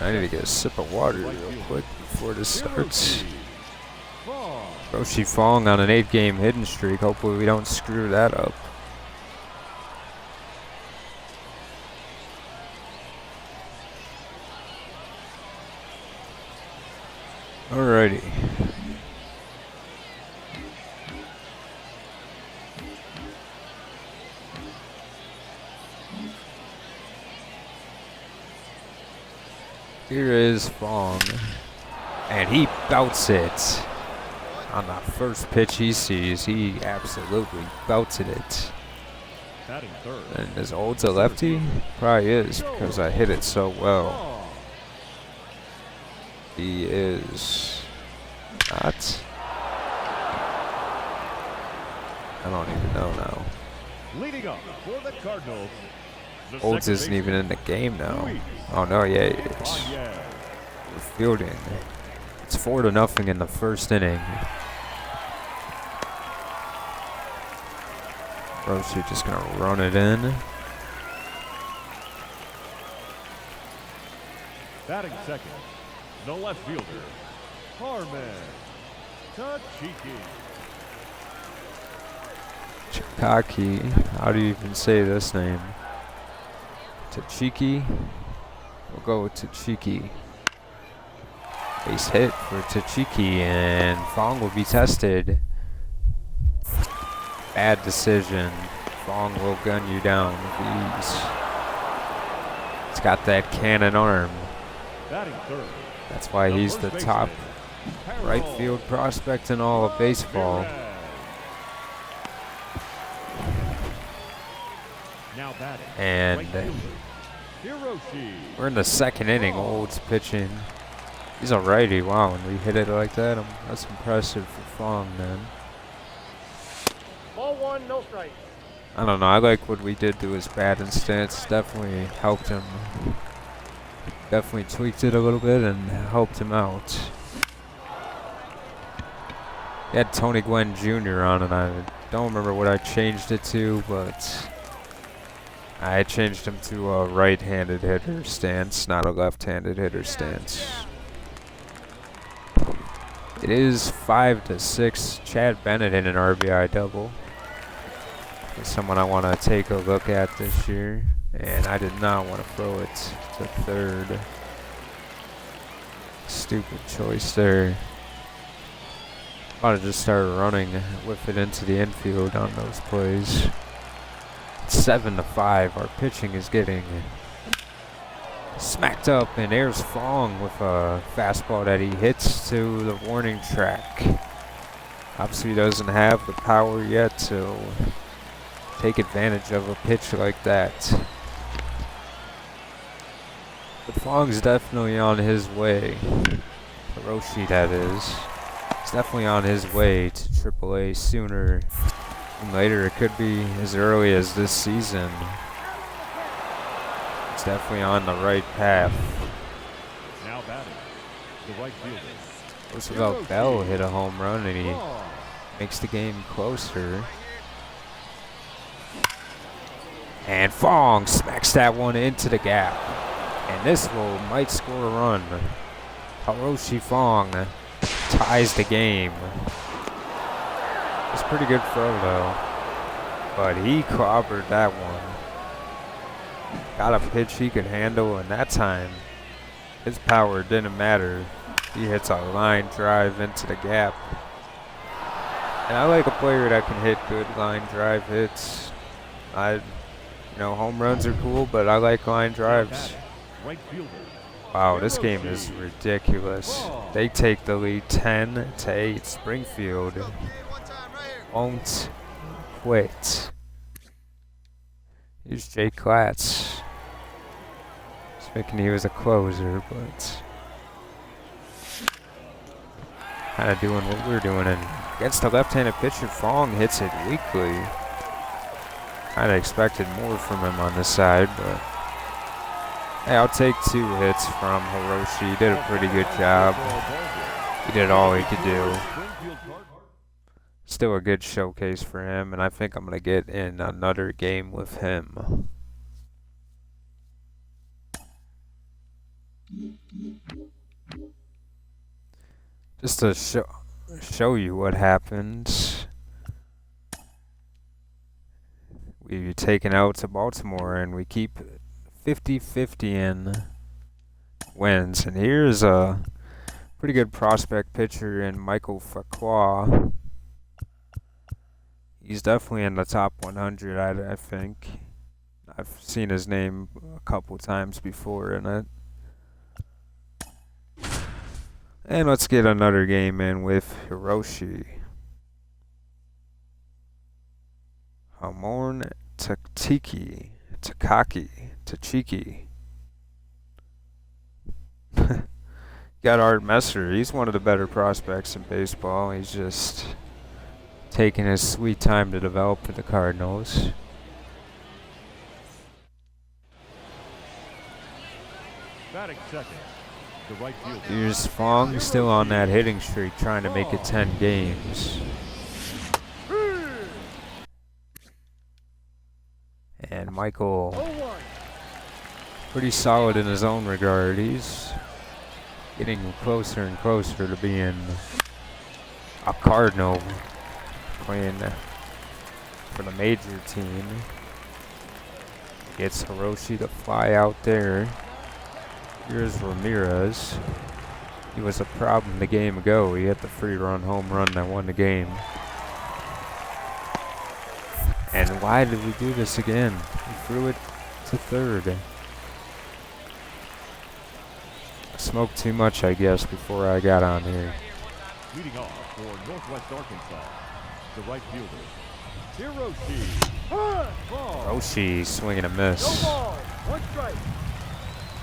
[SPEAKER 1] I need to get a sip of water real quick before this starts. Hiroshi Fong on an 8-game hidden streak. Hopefully we don't screw that up. Alrighty. Here is Fong, and he belts it. On the first pitch he sees, he absolutely belted it.
[SPEAKER 2] Batting third.
[SPEAKER 1] And is Olds a lefty? Probably is, because I hit it so well. He is not. I don't even know now.
[SPEAKER 2] Leading up for the Cardinals. the
[SPEAKER 1] Olds
[SPEAKER 2] second
[SPEAKER 1] isn't even
[SPEAKER 2] baseman,
[SPEAKER 1] in the game now.
[SPEAKER 2] Luis
[SPEAKER 1] Oh no, yeah, he is.
[SPEAKER 2] Valle.
[SPEAKER 1] We're fielding. It's 4-0 in the first inning. Roshi just gonna run it in.
[SPEAKER 2] Batting second, the left fielder, Harman Tachiki.
[SPEAKER 1] Chikaki. How do you even say this name? Tachiki. We'll go with Tachiki. Base hit for Tachiki, and Fong will be tested. Bad decision. Fong will gun you down with ease. He's got that cannon arm.
[SPEAKER 2] Batting third,
[SPEAKER 1] That's why
[SPEAKER 2] the
[SPEAKER 1] he's
[SPEAKER 2] first
[SPEAKER 1] the
[SPEAKER 2] baseman,
[SPEAKER 1] top right
[SPEAKER 2] Harold
[SPEAKER 1] field prospect in all of baseball.
[SPEAKER 2] Ramirez. Now batting,
[SPEAKER 1] And
[SPEAKER 2] right fielder, Hiroshi.
[SPEAKER 1] we're in the second inning. Olds pitching. He's a righty. Wow, when we hit it like that, that's impressive for Fong, man.
[SPEAKER 3] Ball one, no strike.
[SPEAKER 1] I don't know. I like what we did to his batting stance. Definitely helped him. Definitely tweaked it a little bit and helped him out. He had Tony Gwynn Jr. on, and I don't remember what I changed it to, but I changed him to a right-handed hitter stance, not a left-handed hitter stance. It is 5-6. Chad Bennett in an RBI double. He's someone I want to take a look at this year, and I did not want to throw it to third. Stupid choice there. Ought to just start running with it into the infield on those plays. It's 7-5. Our pitching is getting smacked up, and there's Fong with a fastball that he hits to the warning track. Obviously, he doesn't have the power yet to take advantage of a pitch like that. But Fong's definitely on his way. Hiroshi, that is. He's definitely on his way to AAA sooner And later, it could be as early as this season. It's definitely on the right path.
[SPEAKER 2] Now batting, the right fielder.
[SPEAKER 1] Roosevelt Bell hit a home run and he makes the game closer. And Fong smacks that one into the gap. And this might score a run. Hiroshi Fong ties the game. It's a pretty good throw though. But he clobbered that one. Got a pitch he could handle, and that time his power didn't matter. He hits a line drive into the gap. And I like a player that can hit good line drive hits. Home runs are cool, but I like line drives.
[SPEAKER 2] Right fielder.
[SPEAKER 1] Wow, this game is ridiculous. They take the lead 10-8. Springfield won't quit. Here's Jake Klatz. He's thinking he was a closer, but kind of doing what we're doing. And against the left-handed pitcher, Fong hits it weakly. Kind of expected more from him on this side, but hey, I'll take 2 hits from Hiroshi. He did a pretty good job. He did all he could do. Still a good showcase for him, and I think I'm going to get in another game with him. Just to show you what happens. We've taken out to Baltimore, and we keep 50-50 in wins. And here's a pretty good prospect pitcher in Michael Facua. He's definitely in the top 100, I think. I've seen his name a couple times before in it. And let's get another game in with Hiroshi. Hamorn Takaki. Got Art Messer. He's one of the better prospects in baseball. He's just taking his sweet time to develop for the Cardinals.
[SPEAKER 2] Batting second, the right fielder.
[SPEAKER 1] Here's Fong still on that hitting streak, trying to make it 10 games. And Michael, pretty solid in his own regard. He's getting closer and closer to being a Cardinal, playing for the major team. Gets Hiroshi to fly out there. Here's Ramirez. He was a problem the game ago. He hit the 3-run home run that won the game. And why did we do this again? We threw it to third. I smoked too much, I guess, before I got on here.
[SPEAKER 2] Leading off for Northwest Arkansas, the right fielder, Hiroshi.
[SPEAKER 1] Hiroshi swinging a miss.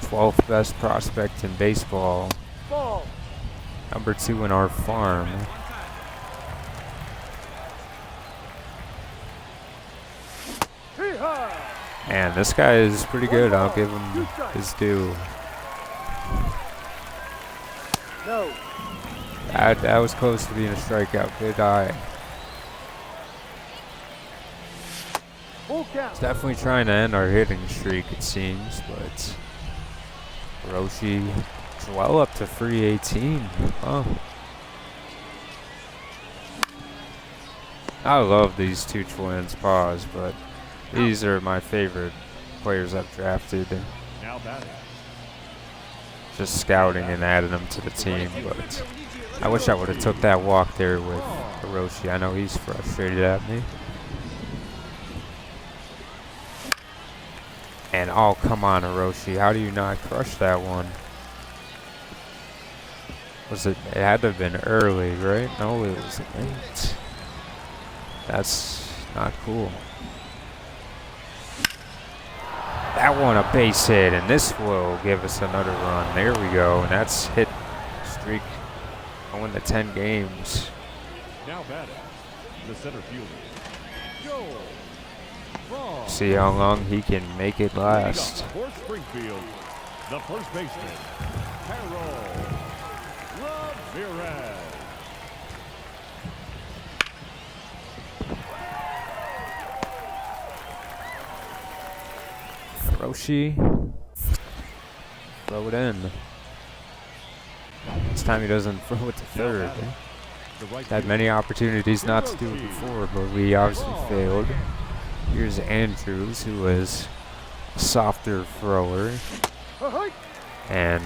[SPEAKER 1] 12th best prospect in baseball. Number 2 in our farm. And this guy is pretty good. I'll give him his due. That was close to being a strikeout. Good eye. He's definitely trying to end our hitting streak, it seems, but Hiroshi well up to 318. Oh. I love these two twins, pause, but these are my favorite players I've drafted.
[SPEAKER 2] Now batting.
[SPEAKER 1] Just scouting and adding them to the team, but I wish I would have took that walk there with Hiroshi. I know he's frustrated at me. And oh, come on, Hiroshi. How do you not crush that one? It had to have been early, right? No, it was late. That's not cool. That one a base hit, and this will give us another run. There we go, and that's hit streak going to 10 games.
[SPEAKER 2] Now batting, the center fielder, Joel Vaughn.
[SPEAKER 1] See how long he can make it
[SPEAKER 2] Leading
[SPEAKER 1] last.
[SPEAKER 2] off for Springfield, the first baseman, Harold Ramirez.
[SPEAKER 1] Roshi. Throw it in. This time he doesn't throw it to third.
[SPEAKER 2] The right
[SPEAKER 1] He's had
[SPEAKER 2] fielder,
[SPEAKER 1] many opportunities not to do it before, but we obviously failed. Here's Andrews, who is a softer thrower. And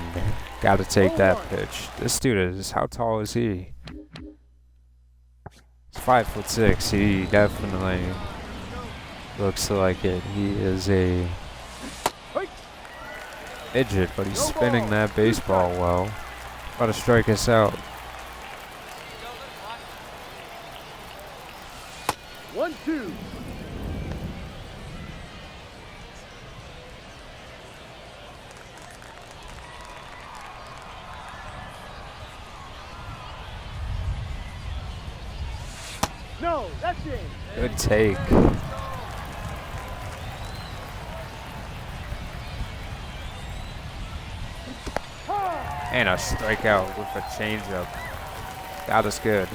[SPEAKER 1] got to take that pitch. This dude is, how tall is he? He's 5'6". He definitely looks like it. He is a midget, but he's spinning that baseball well. About to strike us out.
[SPEAKER 4] 1-2. No, that's it.
[SPEAKER 1] Good take. And a strikeout with a changeup. Got us good.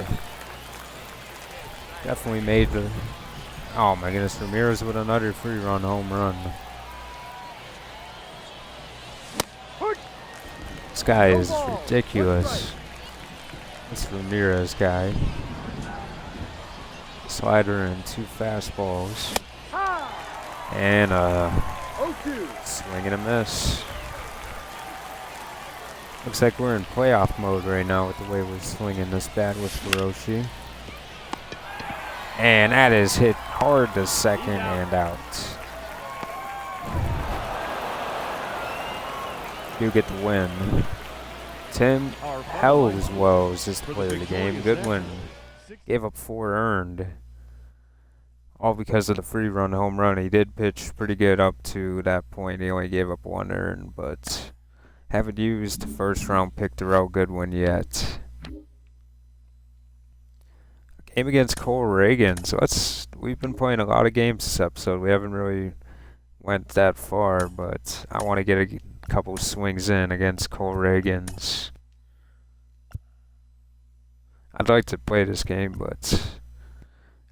[SPEAKER 1] Definitely made the... Oh my goodness, Ramirez with another 3-run home run. This guy is ridiculous. This Ramirez guy. Slider and 2 fastballs. And a
[SPEAKER 4] 0-2.
[SPEAKER 1] swing and a miss. Looks like we're in playoff mode right now with the way we're swinging this bat with Hiroshi. And that is hit hard to second and out. You get the win. Tim Hellswell is this player of the game. Goodwin gave up 4 earned. All because of the 3-run home run. He did pitch pretty good up to that point. He only gave up 1 earned, but haven't used the first-round pick Darrell Goodwin yet. Game against Cole Reagan. So we've been playing a lot of games this episode. We haven't really went that far, but I want to get a couple swings in against Cole Reagan's. I'd like to play this game, but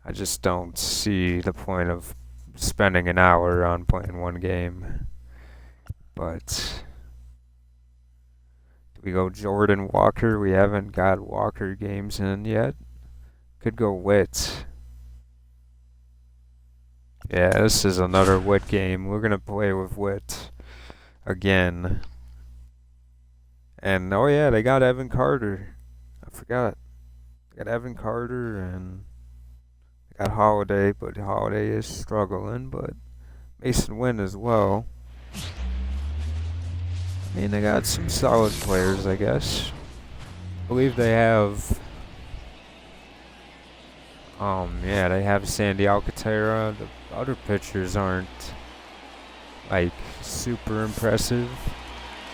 [SPEAKER 1] I just don't see the point of spending an hour on playing one game. But do we go Jordan Walker? We haven't got Walker games in yet. Could go Witt. Yeah, this is another Witt game. We're going to play with Witt again. And, oh yeah, they got Evan Carter. I forgot. They got Evan Carter and they got Holiday, but Holiday is struggling. But Mason Wynn as well. I mean, they got some solid players, I guess. I believe they have... yeah, they have Sandy Alcantara. The other pitchers aren't, like, super impressive.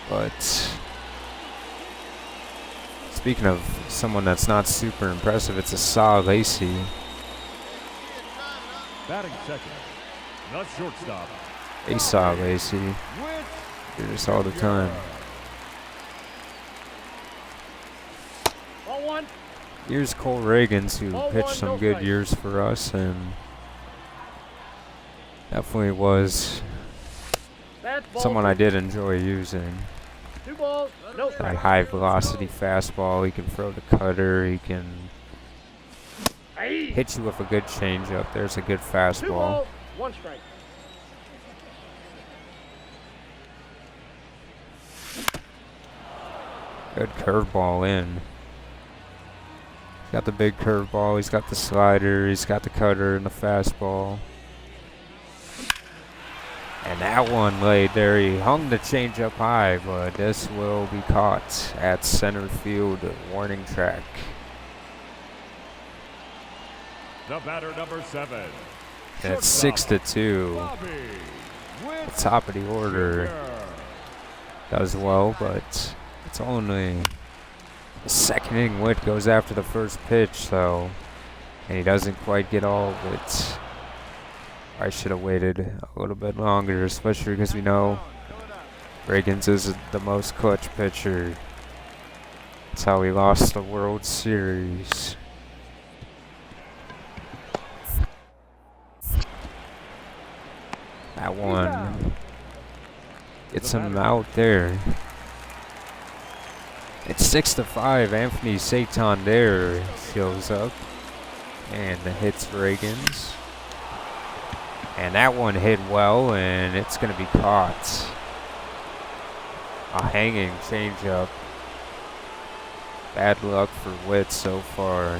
[SPEAKER 1] But speaking of someone that's not super impressive, it's Asal Lacy.
[SPEAKER 2] Batting second, the shortstop,
[SPEAKER 1] Asal Lacy. Do this all the time.
[SPEAKER 4] Ball 1.
[SPEAKER 1] Here's Cole Reagans, who pitched some good years for us, and definitely was
[SPEAKER 4] That's ball
[SPEAKER 1] someone
[SPEAKER 4] 2.
[SPEAKER 1] I did enjoy using.
[SPEAKER 4] 2 balls, no
[SPEAKER 1] That
[SPEAKER 4] strike.
[SPEAKER 1] high velocity fastball, he can throw the cutter, he can
[SPEAKER 4] Hey.
[SPEAKER 1] hit you with a good changeup. There's a good
[SPEAKER 4] 2
[SPEAKER 1] fastball.
[SPEAKER 4] balls, 1 strike.
[SPEAKER 1] Good curveball in. He's got the big curveball, he's got the slider, he's got the cutter and the fastball. And that one laid there. He hung the changeup high, but this will be caught at center field warning track.
[SPEAKER 2] the batter number 7.
[SPEAKER 1] That's
[SPEAKER 2] shortstop,
[SPEAKER 1] 6-2.
[SPEAKER 2] Bobby Witt
[SPEAKER 1] Top of the order.
[SPEAKER 2] Jr.
[SPEAKER 1] Does well, but it's only the second inning. Witt goes after the first pitch, though, and he doesn't quite get all of it. I should have waited a little bit longer, especially because we know Reagans isn't the most clutch pitcher. That's how he lost the World Series. That one gets him out there. It's 6-5. Anthony Santander shows up and hits Reagans. And that one hit well, and it's going to be caught. A hanging changeup. Bad luck for Witt so far.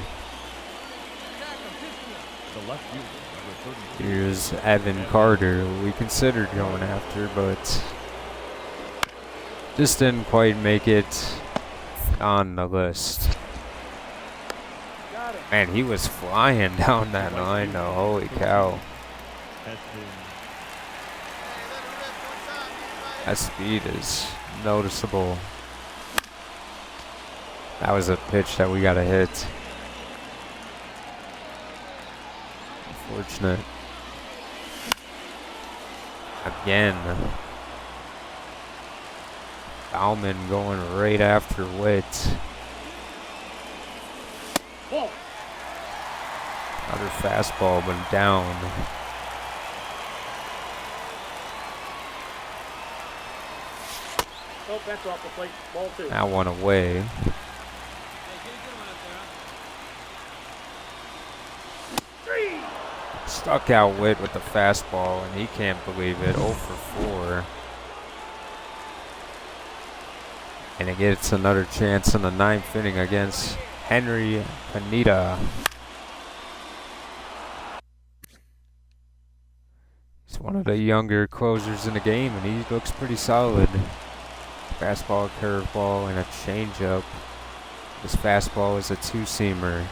[SPEAKER 2] The left fielder, number 32.
[SPEAKER 1] Here's Evan Carter, who we considered going after, but just didn't quite make it on the list.
[SPEAKER 4] Got it.
[SPEAKER 1] Man, he was flying down that line, though. Holy cow. That speed is noticeable. That was a pitch that we got to hit. Unfortunate. Again. Bauman going right after Witt.
[SPEAKER 4] Ball.
[SPEAKER 1] Another fastball went down.
[SPEAKER 4] Oh, that's off the plate. Ball 2.
[SPEAKER 1] That one away.
[SPEAKER 4] Three.
[SPEAKER 1] Stuck out Witt with the fastball, and he can't believe it. 0 for 4. And he gets another chance in the 9th inning against Henry Pineda. He's one of the younger closers in the game, and he looks pretty solid. Fastball, curveball, and a changeup. His fastball is a two-seamer.
[SPEAKER 3] Runner!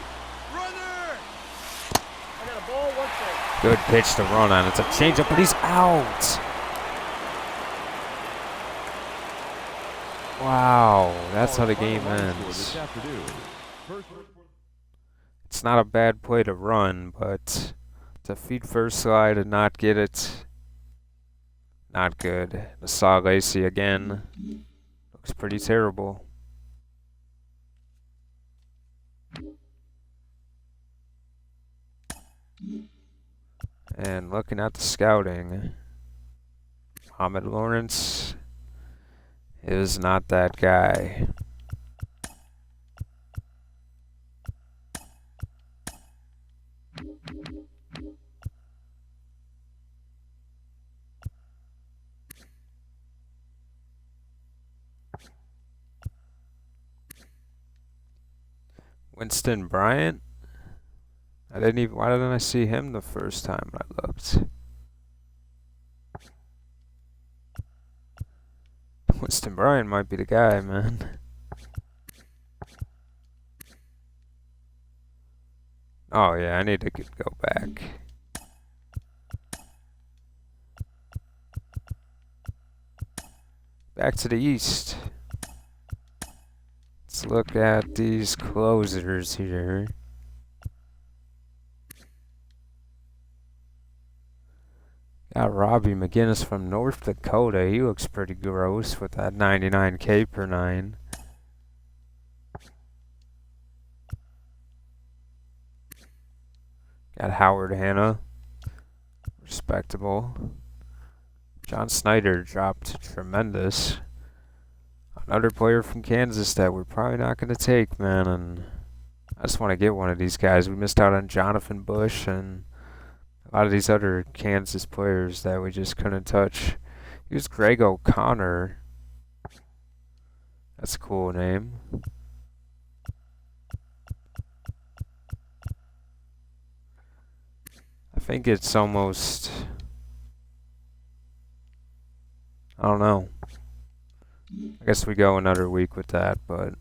[SPEAKER 4] I got a ball, 1 strike.
[SPEAKER 1] Good pitch to run on. It's a changeup, but he's out. Wow, that's how the game ends. It's not a bad play to run, but to feed first slide and not get it, not good. Nassau Lacey again. Looks pretty terrible. And looking at the scouting, Mohamed Lawrence is not that guy. Winston Bryant? Why didn't I see him the first time I looked? Winston Bryant might be the guy, man. Oh yeah, I need to go back. Back to the East. Let's look at these closers here. Got Robbie McGinnis from North Dakota. He looks pretty gross with that 99K per 9. Got Howard Hanna. Respectable. John Snyder dropped tremendous. Another player from Kansas that we're probably not going to take, man. And I just want to get one of these guys. We missed out on Jonathan Bush and a lot of these other Kansas players that we just couldn't touch. Here's Greg O'Connor. That's a cool name. I think it's almost, I don't know. I guess we go another week with that, but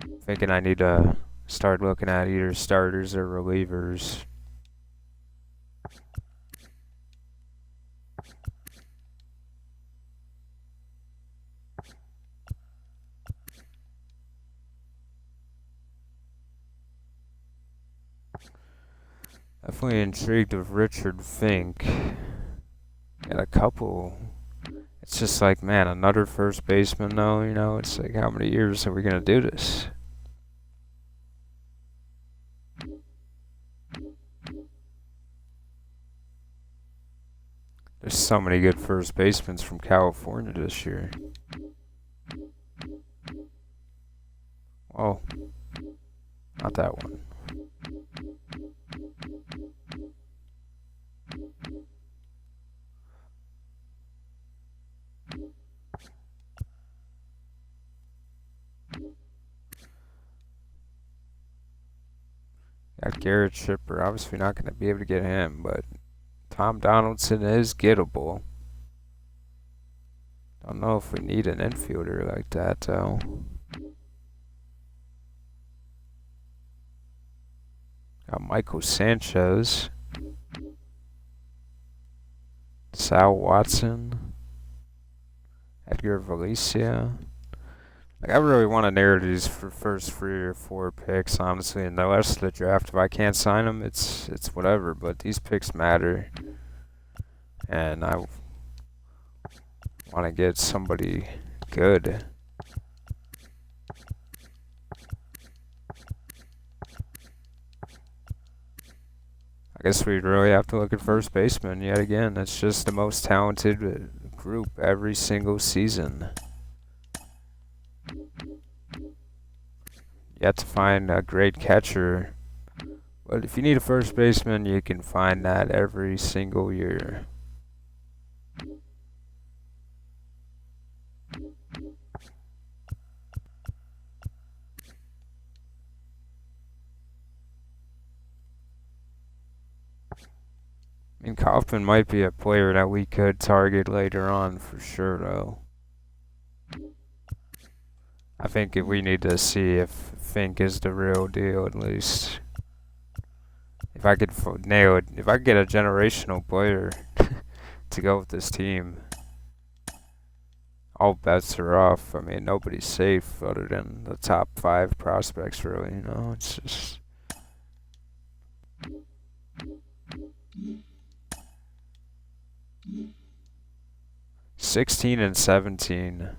[SPEAKER 1] I'm thinking I need to start looking at either starters or relievers. Definitely intrigued with Richard Fink. Got a couple. It's just like, man, another first baseman though, you know, it's like how many years are we gonna do this? There's so many good first basemen from California this year. Oh, not that one. Got Garrett Shipper. Obviously not going to be able to get him, but Tom Donaldson is gettable. Don't know if we need an infielder like that, though. Got Michael Sanchez. Sal Watson. Edgar Valencia. Like, I really want to narrow these for first 3 or 4 picks, honestly, and the rest of the draft. If I can't sign them, it's whatever. But these picks matter, and I want to get somebody good. I guess we'd really have to look at first baseman yet again. That's just the most talented group every single season. You have to find a great catcher, but if you need a first baseman, you can find that every single year. I mean, Kaufman might be a player that we could target later on for sure, though. I think if we need to see if Fink is the real deal, at least. If I could nail it, if I could get a generational player to go with this team, all bets are off. I mean, nobody's safe other than the top 5 prospects, really, you know? It's just... (16-17).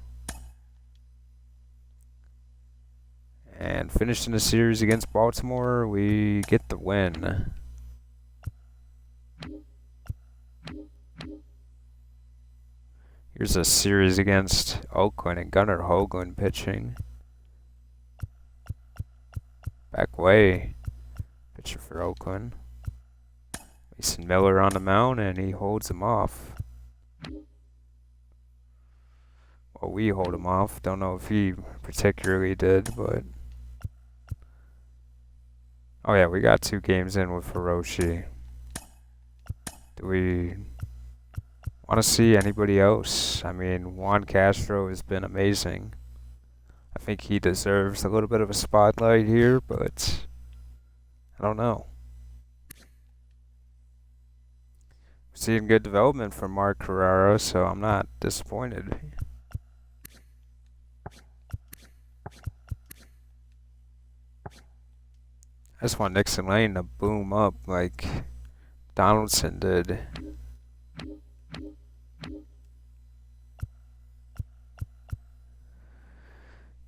[SPEAKER 1] And finishing the series against Baltimore, we get the win. Here's a series against Oakland and Gunnar Hoagland pitching. Back way, pitcher for Oakland. Mason Miller on the mound, and he holds him off. Well, we hold him off. Don't know if he particularly did, but... Oh yeah, we got 2 games in with Hiroshi. Do we want to see anybody else? I mean, Juan Castro has been amazing. I think he deserves a little bit of a spotlight here, but I don't know. Seeing good development from Mark Carrara, so I'm not disappointed. I just want Nixon Lane to boom up like Donaldson did.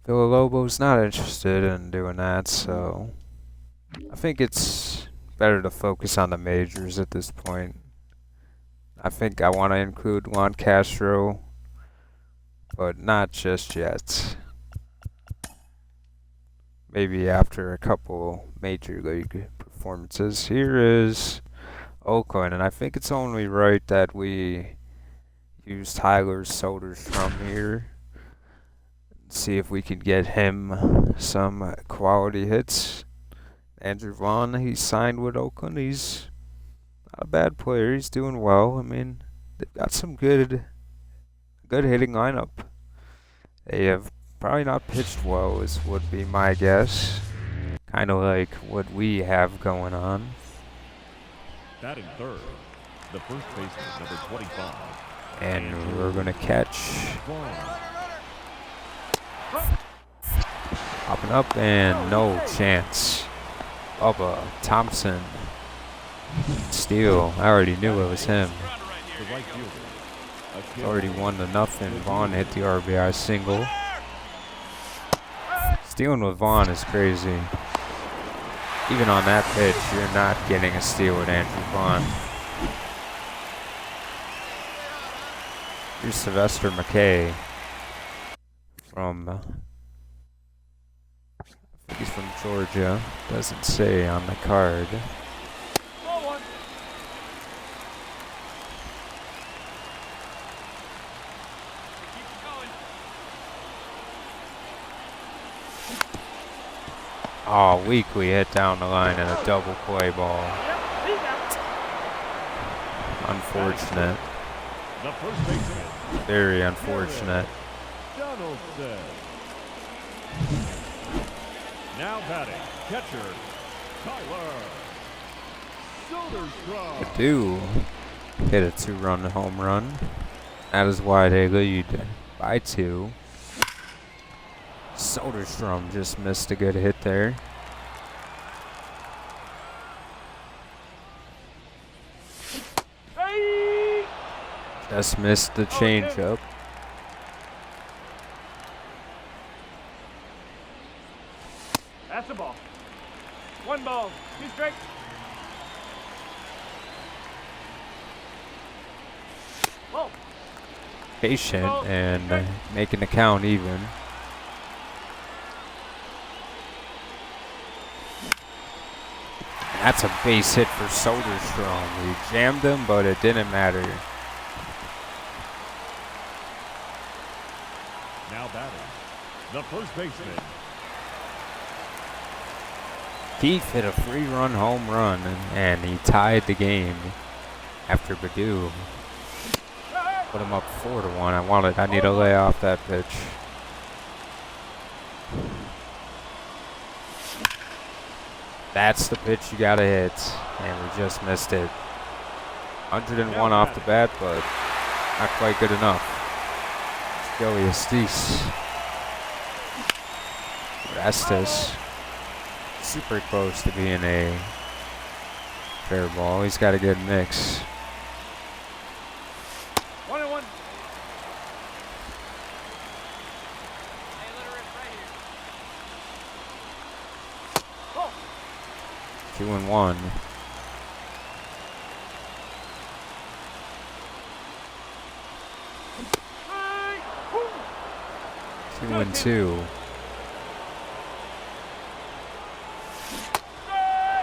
[SPEAKER 1] Villalobos not interested in doing that, so I think it's better to focus on the majors at this point. I think I want to include Juan Castro, but not just yet. Maybe after a couple major league performances. Here is Oakland, and I think it's only right that we use Tyler Soderstrom here. See if we can get him some quality hits. Andrew Vaughn, he's signed with Oakland. He's not a bad player. He's doing well. I mean, they've got some good hitting lineup. They have probably not pitched well, is would be my guess. Kind of like what we have going on.
[SPEAKER 2] Batting third, the first baseman, number 25.
[SPEAKER 1] And we're going to catch. Popping up and no chance. Bubba Thompson Steal. I already knew it was him.
[SPEAKER 2] The right fielder. A kill.
[SPEAKER 1] Already 1-0. Vaughn hit the RBI single. Stealing with Vaughn is crazy. Even on that pitch, you're not getting a steal with Andrew Vaughn. Here's Sylvester McKay from, I think he's from Georgia. Doesn't say on the card.
[SPEAKER 4] Ball one.
[SPEAKER 1] Oh, weakly hit down the line in a double play ball.
[SPEAKER 4] Yep, he's out.
[SPEAKER 1] Unfortunate.
[SPEAKER 2] The first baseman.
[SPEAKER 1] Very unfortunate.
[SPEAKER 2] Donaldson. Now batting, catcher, Tyler Soderstrom.
[SPEAKER 1] Purdue hit a 2-run home run. That is why they lead by 2. Soderstrom just missed a good hit there.
[SPEAKER 4] Hey!
[SPEAKER 1] Just missed the changeup.
[SPEAKER 4] That's the ball. 1 ball. 2 strikes. Ball.
[SPEAKER 1] Patient and making the count even. That's a base hit for Soderstrom. We jammed him, but it didn't matter.
[SPEAKER 2] Now batting, the first baseman.
[SPEAKER 1] Keith hit a 3-run home run, and he tied the game after Purdue put him up 4-1. I need to lay off that pitch. That's the pitch you gotta hit, and we just missed it. 101 off the bat, but not quite good enough. Joey Estes. Restus. Super close to being a fair ball. He's got a good mix.
[SPEAKER 4] 1-1.
[SPEAKER 1] 2-1.
[SPEAKER 4] Hey! Woo!
[SPEAKER 1] 2-2.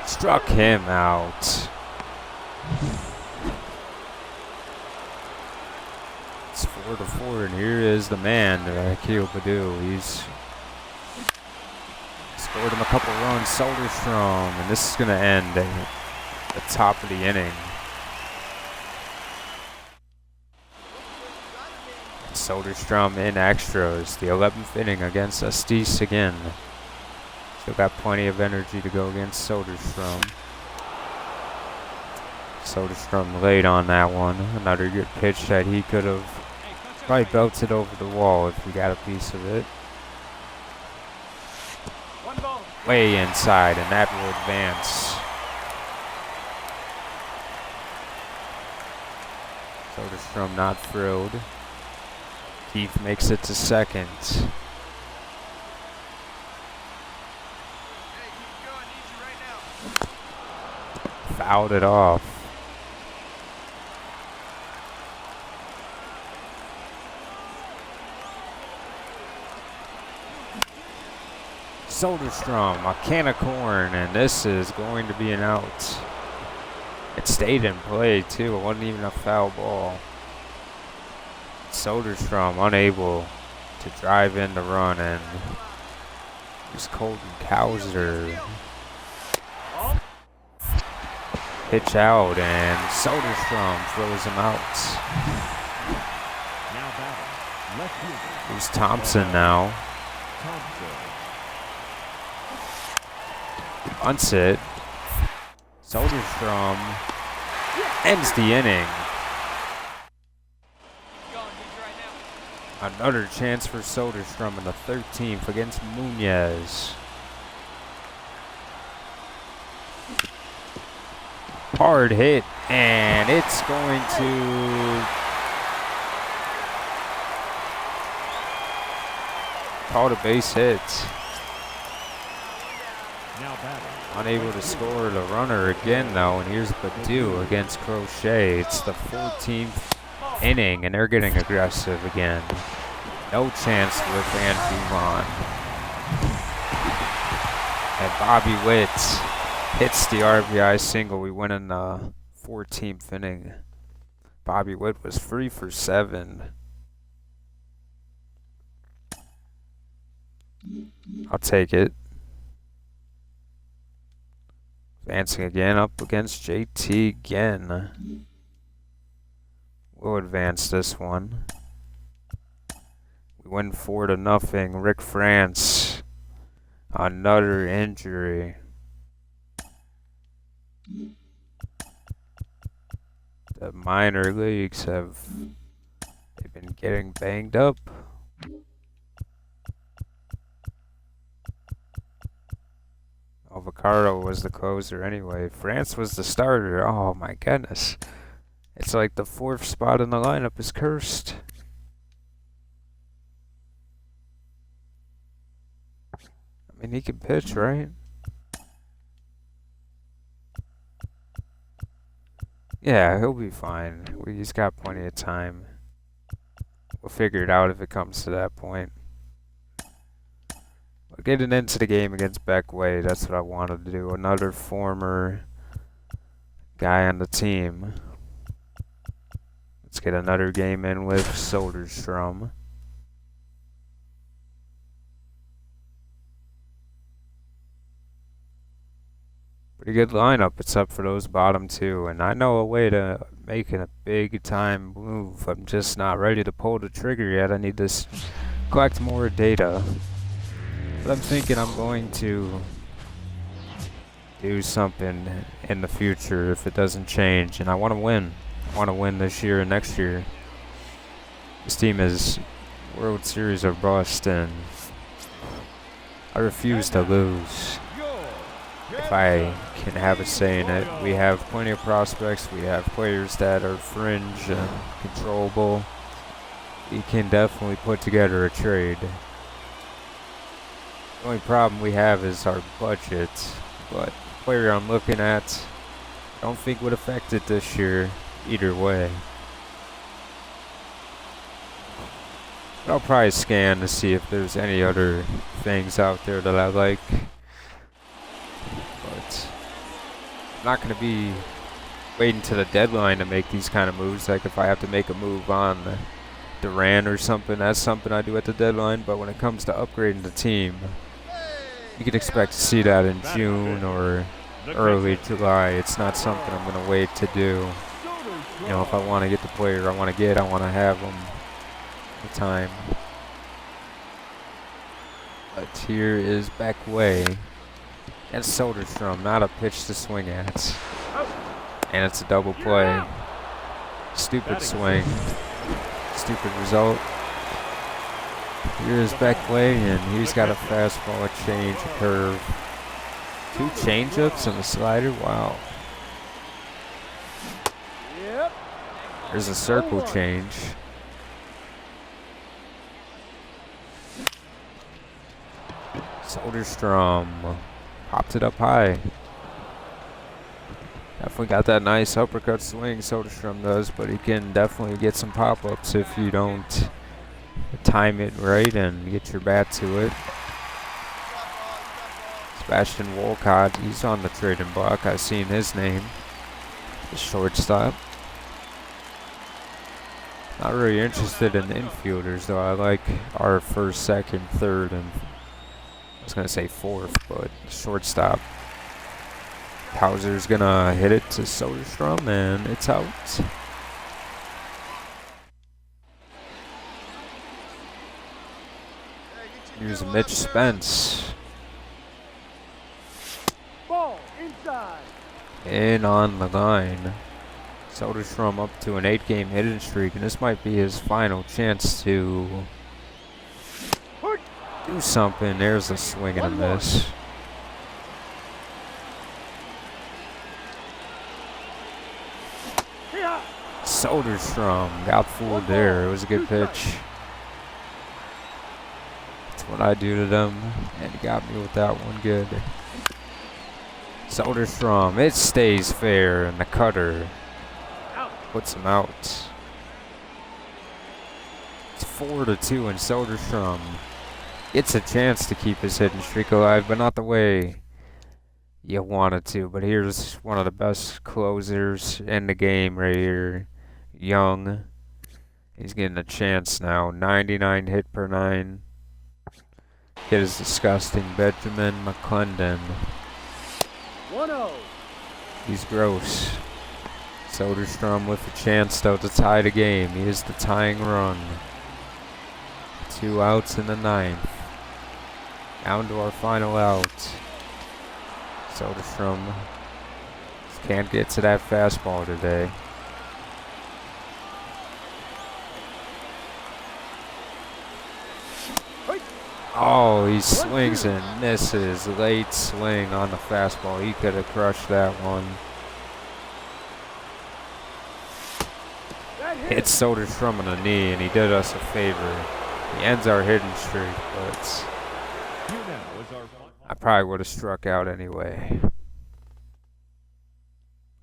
[SPEAKER 1] Struck him out. It's 4-4, and here is the man, Akil Baddoo. He's scored him a couple runs, Soderstrom, and this is going to end at the top of the inning. Soderstrom in extras, the 11th inning against Estes again. Still got plenty of energy to go against Soderstrom. Soderstrom laid on that one. Another good pitch that he could have probably belted over the wall if he got a piece of it.
[SPEAKER 4] 1 ball.
[SPEAKER 1] Way inside, and that will advance. Soderstrom not thrilled. Keith makes it to second.
[SPEAKER 3] Hey, keep going. Need you right now.
[SPEAKER 1] Fouled it off. Soderstrom, a can of corn, and this is going to be an out. It stayed in play too. It wasn't even a foul ball. Soderstrom unable to drive in the run, and it was Colton Cowser. Pitch out, and Soderstrom throws him out.
[SPEAKER 2] Now batting, left fielder,
[SPEAKER 1] Here's Thompson now.
[SPEAKER 2] Thompson.
[SPEAKER 1] Bunts it. Soderstrom ends the inning.
[SPEAKER 3] Going. Need you right now.
[SPEAKER 1] Another chance for Soderstrom in the 13th against Munoz. hard hit, and it's going to call a base hit.
[SPEAKER 2] Now batting.
[SPEAKER 1] Unable to score the runner again, though, and here's Baду against Crochet. It's the 14th inning, and they're getting aggressive again. No chance with Andrew Vaughn. And Bobby Witt hits the RBI single. We win in the 14th inning. Bobby Witt was 3 for 7. I'll take it. Advancing again up against JT again. We'll advance this one. We win 4-0. Rick France, another injury. The minor leagues they've been getting banged up. Vaccaro was the closer anyway. France was the starter. Oh my goodness. It's like the 4th spot in the lineup is cursed. I mean, he can pitch, right? Yeah, he'll be fine. He's got plenty of time. We'll figure it out if it comes to that point. But getting into the game against Beckway, that's what I wanted to do. Another former guy on the team. Let's get another game in with Soderstrom. Pretty good lineup. It's up for those bottom two. And I know a way to make a big time move. I'm just not ready to pull the trigger yet. I need to collect more data. But I'm thinking I'm going to do something in the future if it doesn't change. And I want to win. I want to win this year and next year. This team is World Series or bust, and I refuse to lose. If I can have a say in it. We have plenty of prospects. We have players that are fringe and controllable. We can definitely put together a trade. The only problem we have is our budget. But the player I'm looking at, I don't think would affect it this year either way. But I'll probably scan to see if there's any other things out there that I like. I'm not going to be waiting to the deadline to make these kind of moves. Like if I have to make a move on Duran or something, that's something I do at the deadline. But when it comes to upgrading the team, you can expect to see that in June or early July. It's not something I'm going to wait to do. You know, if I want to get the player I want to have them the time. But here is Beckway. And Soderstrom, not a pitch to swing at. And it's a double play. Stupid swing. Stupid result. Here's Beckway, and he's got a fastball, a change, a curve. 2 changeups and a slider. Wow. There's a circle change. Soderstrom. Popped it up high. Definitely got that nice uppercut swing, Soderstrom does, but he can definitely get some pop-ups if you don't time it right and get your bat to it. Sebastian Wolcott, he's on the trading block. I've seen his name. The shortstop. Not really interested in infielders, though. I like our first, second, third, and I was going to say fourth, but shortstop. Hauser's going to hit it to Soderstrom, and it's out. Here's Mitch Spence.
[SPEAKER 4] Ball inside.
[SPEAKER 1] In on the line. Soderstrom up to an 8-game hitting streak, and this might be his final chance to do something. There's a swing and a miss.
[SPEAKER 4] Yeah.
[SPEAKER 1] Soderstrom got fooled there. It was a good pitch. That's what I do to them. And he got me with that one good. Soderstrom, it stays fair, and the cutter puts him out. It's 4-2, and Soderstrom gets a chance to keep his hitting streak alive, but not the way you wanted to. But here's one of the best closers in the game right here. Young. He's getting a chance now. 99 hit per 9. Hit is disgusting. Benjamin McClendon.
[SPEAKER 4] 1-0.
[SPEAKER 1] He's gross. Soderstrom with a chance though to tie the game. He is the tying run. 2 outs in the 9th. Down to our final out. Soderstrom just can't get to that fastball today. Oh, he swings and misses. Late swing on the fastball. He could have crushed that one. Hits Soderstrom on the knee, and he did us a favor. He ends our hitting streak, but I probably would have struck out anyway.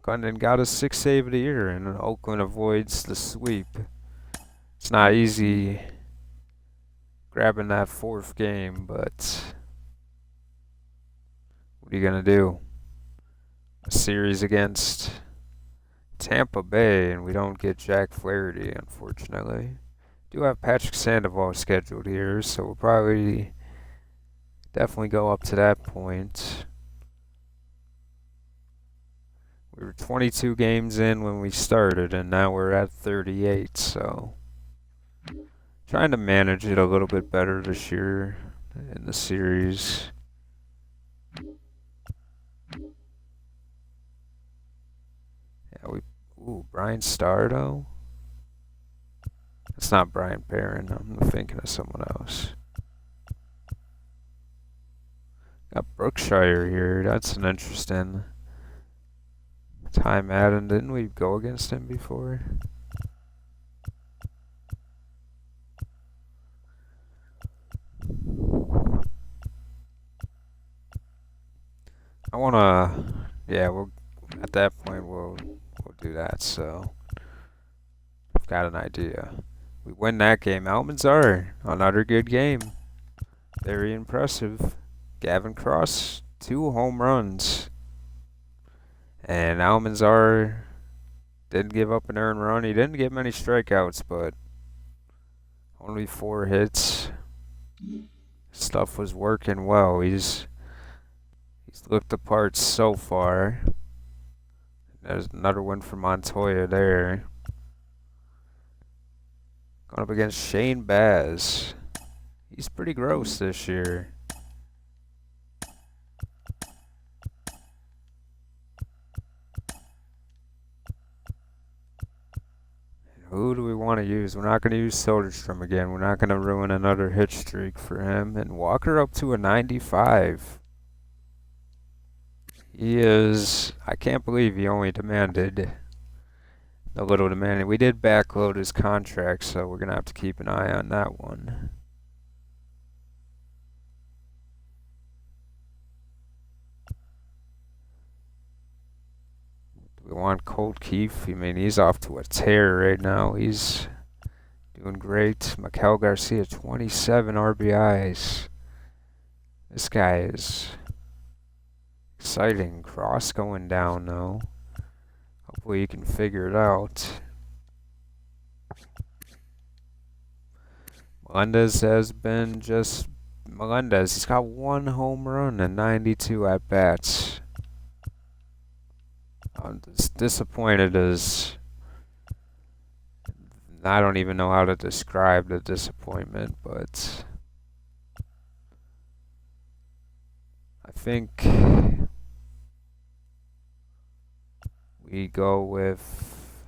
[SPEAKER 1] Condon got his 6th save of the year, and Oakland avoids the sweep. It's not easy grabbing that 4th game, but what are you going to do? A series against Tampa Bay, and we don't get Jack Flaherty, unfortunately. Do have Patrick Sandoval scheduled here, so we'll probably definitely go up to that point. We were 22 games in when we started, and now we're at 38, so trying to manage it a little bit better this year in the series. Yeah, Brian Stardo? It's not Brian Perrin. I'm thinking of someone else. Got Brookshire here. That's an interesting time at him. Didn't we go against him before? I wanna, yeah, we'll at that point we'll do that. So I've got an idea. We win that game. Almanzar, another good game. Very impressive. Gavin Cross, 2 home runs. And Almanzar didn't give up an earned run. He didn't get many strikeouts, but only 4 hits. Stuff was working well. He's looked the part so far. There's another one for Montoya there. Going up against Shane Baz. He's pretty gross this year. Who do we want to use? We're not going to use Soderstrom again. We're not going to ruin another hit streak for him. And Walker up to a 95. He is... I can't believe he only demanded a little demanded. We did backload his contract, so we're going to have to keep an eye on that one. We want Colt Keefe. I mean, he's off to a tear right now. He's doing great. Miguel Garcia, 27 RBIs. This guy is exciting. Cross going down, though. Hopefully he can figure it out. Melendez has been just Melendez. He's got 1 home run and 92 at-bats. I'm as disappointed as... I don't even know how to describe the disappointment, but I think we go with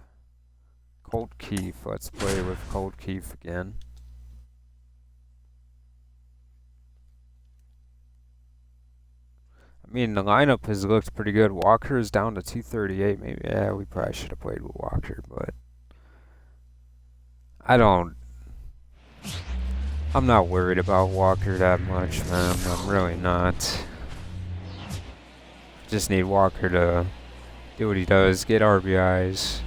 [SPEAKER 1] Colt Keefe. Let's play with Colt Keefe again. I mean, the lineup has looked pretty good. Walker is down to 238. Maybe, yeah, we probably should have played with Walker, but I'm not worried about Walker that much, man. I'm really not. Just need Walker to do what he does, get RBIs.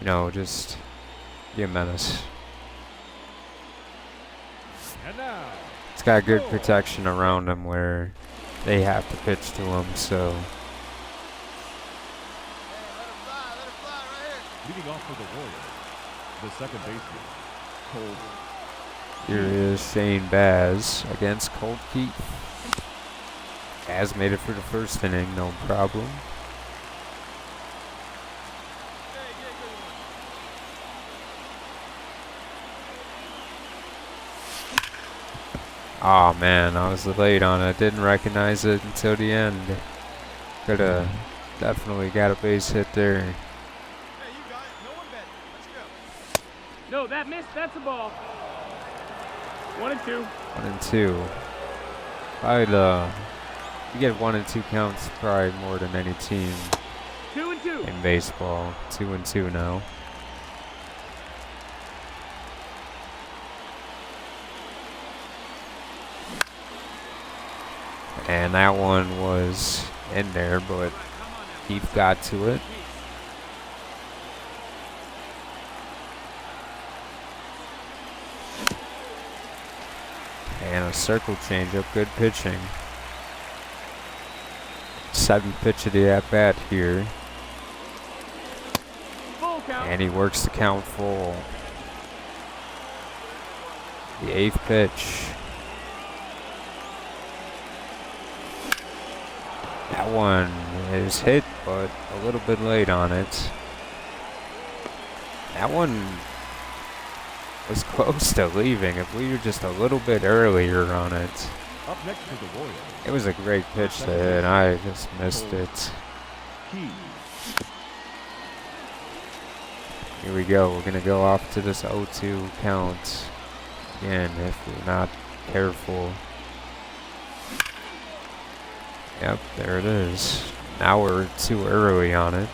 [SPEAKER 1] You know, just be a menace.
[SPEAKER 2] And now,
[SPEAKER 1] He's got good protection around him where they have to pitch to him, so.
[SPEAKER 3] Let her fly right here.
[SPEAKER 2] leading off for the Warriors, the second baseman, Cole.
[SPEAKER 1] Here is Shane Baz against Colt Keith. Baz made it for the first inning, no problem.
[SPEAKER 3] Hey, get a good one.
[SPEAKER 1] Oh man, I was late on it. Didn't recognize it until the end. Could've definitely got a base hit there.
[SPEAKER 3] Hey, you got it. No one better. Let's go.
[SPEAKER 4] No, that missed. That's a ball. 1 and 2.
[SPEAKER 1] 1 and 2. Probably you get 1 and 2 counts probably more than any team
[SPEAKER 4] 2 and 2.
[SPEAKER 1] in baseball. 2 and 2 now. And that one was in there, but Keith got to it. And a circle changeup, good pitching. 7th pitch of the at-bat here.
[SPEAKER 4] Full count.
[SPEAKER 1] And he works the count full. The 8th pitch. That one is hit, but a little bit late on it. That one was close to leaving. If we were just a little bit earlier on it.
[SPEAKER 2] Up next for the Warriors,
[SPEAKER 1] It was a great pitch to hit. I just missed it.
[SPEAKER 2] Keith.
[SPEAKER 1] Here we go. We're going to go off to this 0-2 count. Again, if we're not careful. Yep, there it is. Now we're too early on it.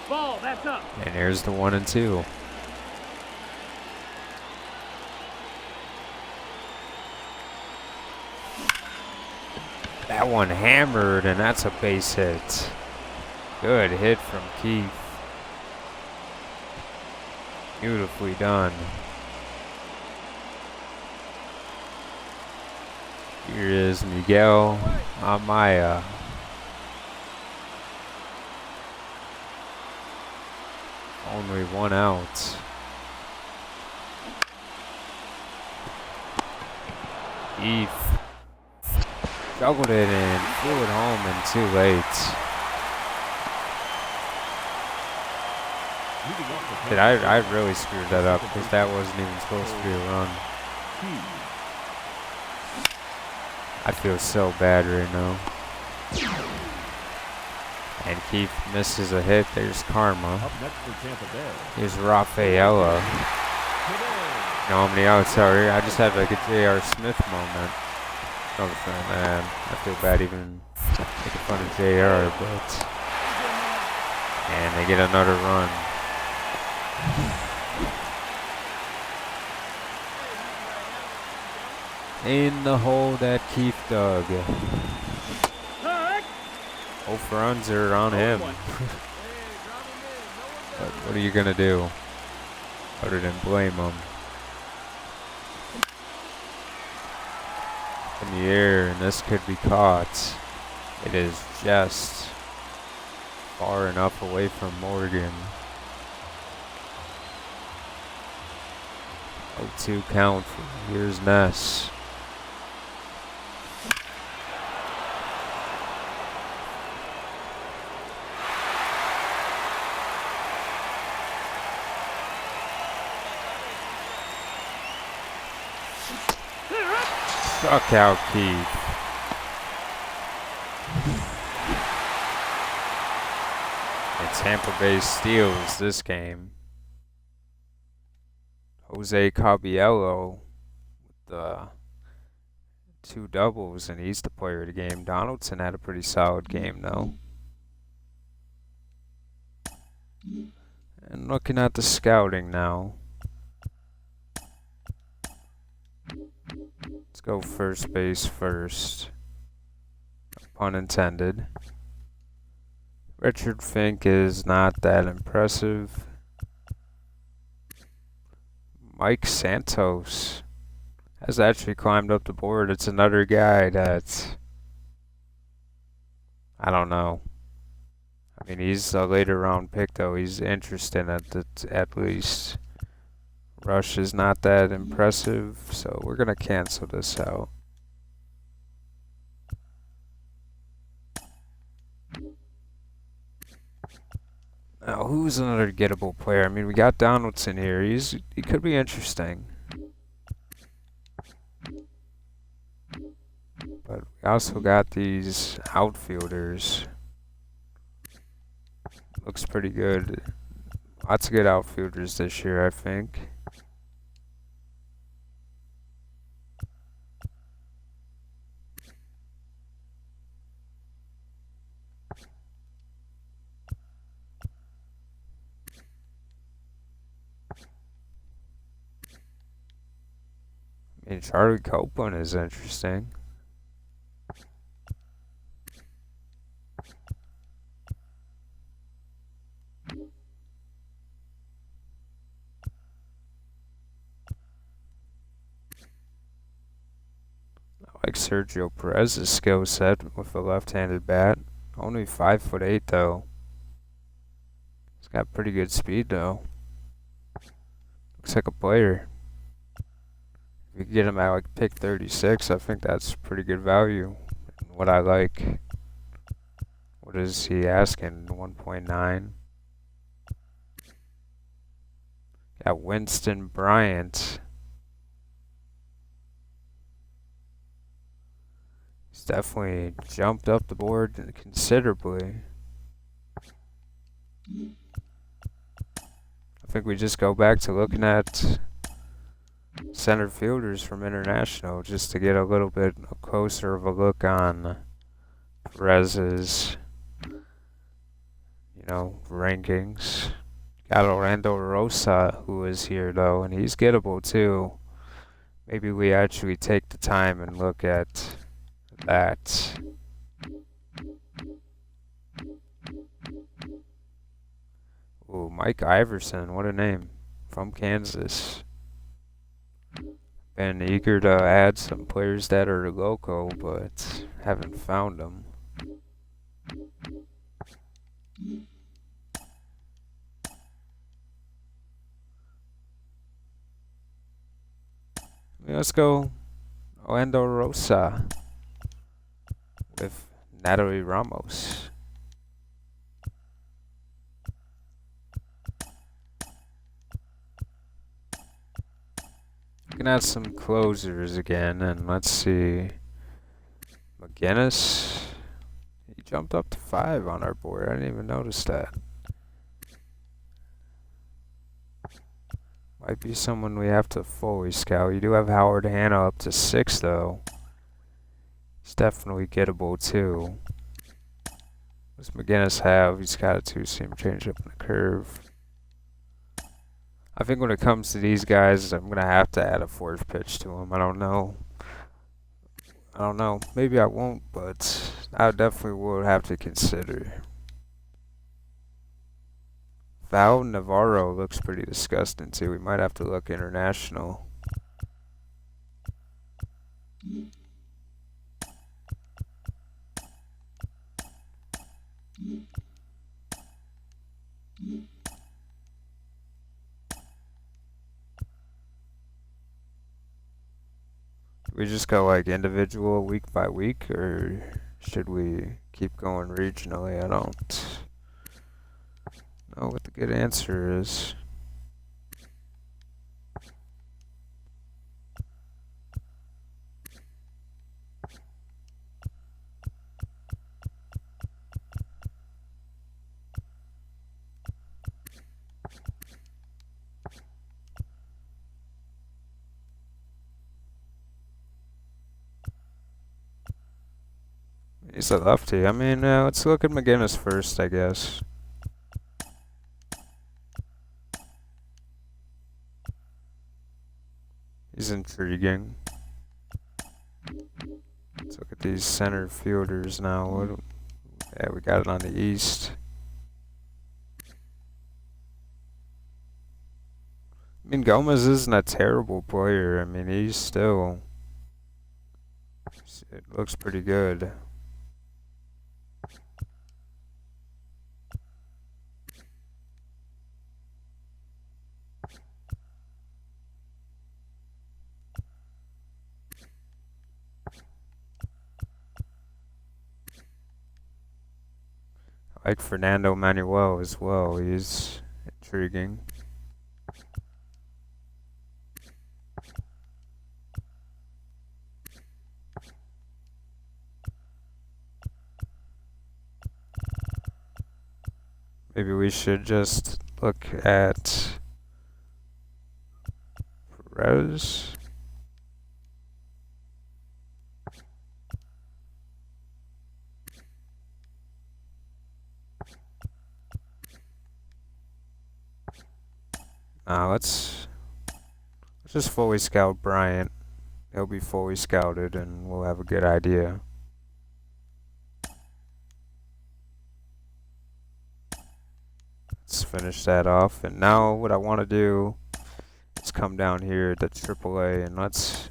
[SPEAKER 4] Ball, that's up.
[SPEAKER 1] And here's the 1 and 2. That one hammered, and that's a base hit. Good hit from Keith. Beautifully done. Here is Miguel Amaya. Only 1 out. Keith juggled it and flew it home and too late.
[SPEAKER 2] Leading off the
[SPEAKER 1] Did I really screwed that up because that wasn't even supposed to be a run.
[SPEAKER 2] Keith.
[SPEAKER 1] I feel so bad right now. And Keith misses a hit. There's karma.
[SPEAKER 2] Up next for Tampa Bay,
[SPEAKER 1] Here's Rafaela.
[SPEAKER 2] today.
[SPEAKER 1] You know how many outs are here? I just had like a J.R. Smith moment. No, man, I feel bad even making fun of J.R., but... And they get another run. In the hole that Keith dug.
[SPEAKER 4] Alright.
[SPEAKER 1] Both runs are on him. But what are you going to do? Other than blame him. In the air, and this could be caught. It is just far enough away from Morgan. 0-2 count. Here's Ness. Struck out Keith. And Tampa Bay steals this game. Jose Caballero with the 2 doubles, and he's the player of the game. Donaldson had a pretty solid game, though. And looking at the scouting now. Let's go first base first. Pun intended. Richard Fink is not that impressive. Mike Santos has actually climbed up the board. It's another guy that, I don't know. I mean, he's a later round pick, though. He's interesting at least. Rush is not that impressive, so we're going to cancel this out. Now, who's another gettable player? I mean, we got Donaldson here. He could be interesting. But we also got these outfielders. Looks pretty good. Lots of good outfielders this year, I think. I mean, Charlie Copeland is interesting. I like Sergio Perez's skill set with a left-handed bat. Only 5'8" though. He's got pretty good speed though. Looks like a player. If you get him at like pick 36, I think that's pretty good value. What I like. What is he asking? 1.9. Got Winston Bryant. He's definitely jumped up the board considerably. I think we just go back to looking at center fielders from International just to get a little bit closer of a look on Perez's, rankings. Got Orlando Rosa, who is here though, and he's gettable too. Maybe we actually take the time and look at that. Ooh, Mike Iverson, what a name. From Kansas. Been eager to add some players that are local, but haven't found them. Let's go Orlando Rosa with Natalie Ramos. Looking at some closers again, and let's see. McGinnis, he jumped up to 5 on our board. I didn't even notice that. Might be someone we have to fully scout. You do have Howard Hanna up to 6, though. He's definitely gettable, too. What does McGinnis have? He's got a 2-seam changeup and a curve. I think when it comes to these guys, I'm going to have to add a 4th pitch to them. I don't know. Maybe I won't, but I definitely will have to consider. Val Navarro looks pretty disgusting, too. We might have to look international. We just go like individual week by week, or should we keep going regionally? I don't know what the good answer is. He's a lefty. I mean, let's look at McGinnis first, I guess. He's intriguing. Let's look at these center fielders now. Yeah, we got it on the east. I mean, Gomez isn't a terrible player. I mean, he's still... It looks pretty good. I like Fernando Manuel as well. He's intriguing. Maybe we should just look at Perez. Now let's just fully scout Bryant. He'll be fully scouted and we'll have a good idea. Let's finish that off. And now what I want to do is come down here to AAA and let's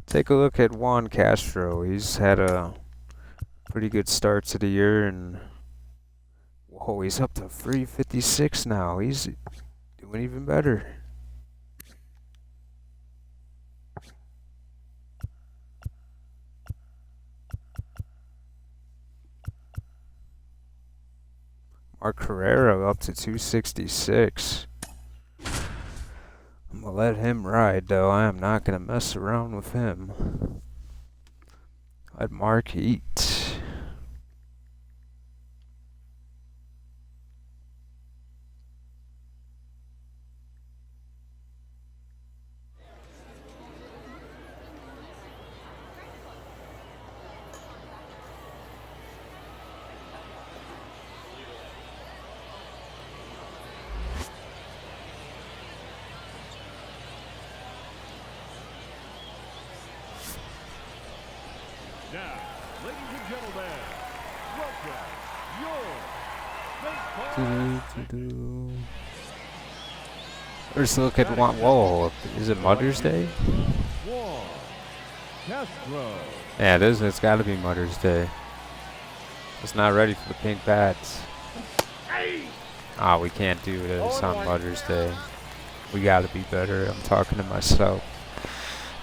[SPEAKER 1] take a look at Juan Castro. He's had a pretty good start to the year and whoa, he's up to 356 now. He's doing even better. Mark Carrera up to 266. I'm gonna let him ride though. I am not gonna mess around with him. Let Mark eat.
[SPEAKER 2] Now, ladies and gentlemen, welcome your baseball.
[SPEAKER 1] Let's look at whoa, is it Mother's Day?
[SPEAKER 2] Juan Castro.
[SPEAKER 1] Yeah, it is. It's gotta be Mother's Day. It's not ready for the pink bats. Ah, we can't do this on Mother's Day. We gotta be better. I'm talking to myself.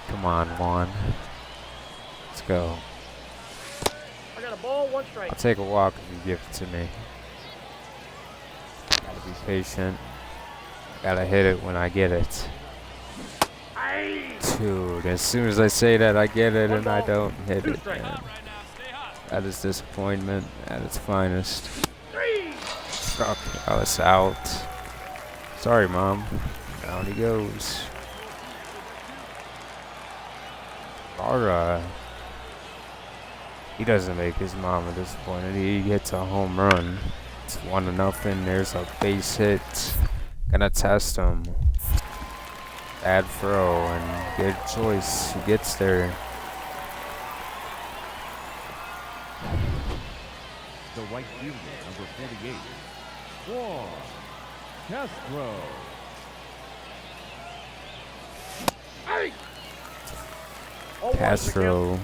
[SPEAKER 1] Come on, Juan. Let's go.
[SPEAKER 4] I got a ball, 1 strike.
[SPEAKER 1] I'll take a walk if you give it to me. Gotta be patient. Gotta hit it when I get it. Dude, as soon as I say that I get it and I don't hit it, man. That is disappointment at its finest. Fuck, I was out. Sorry, Mom. Down he goes. Alright. He doesn't make his mama disappointed. He hits a home run. It's 1-0. There's a base hit. Gonna test him. Bad throw and good choice. He gets there.
[SPEAKER 2] The right fielder, number 48, Juan Castro.
[SPEAKER 1] Castro.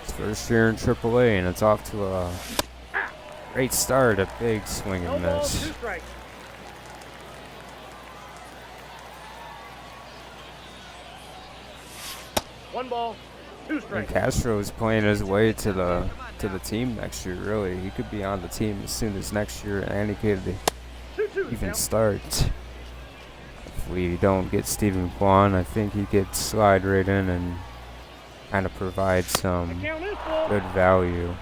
[SPEAKER 1] His first year in AAA, and it's off to a great start. A big swing and
[SPEAKER 4] No ball,
[SPEAKER 1] miss.
[SPEAKER 4] 2 strikes. One ball, 2
[SPEAKER 1] And
[SPEAKER 4] strikes.
[SPEAKER 1] Castro is playing his way to the team next year. Really, he could be on the team as soon as next year, and he could
[SPEAKER 4] 2-2
[SPEAKER 1] even
[SPEAKER 4] count.
[SPEAKER 1] start. If we don't get Stephen Kwan, I think he could slide right in and kind of provide some
[SPEAKER 4] Count is full.
[SPEAKER 1] good value.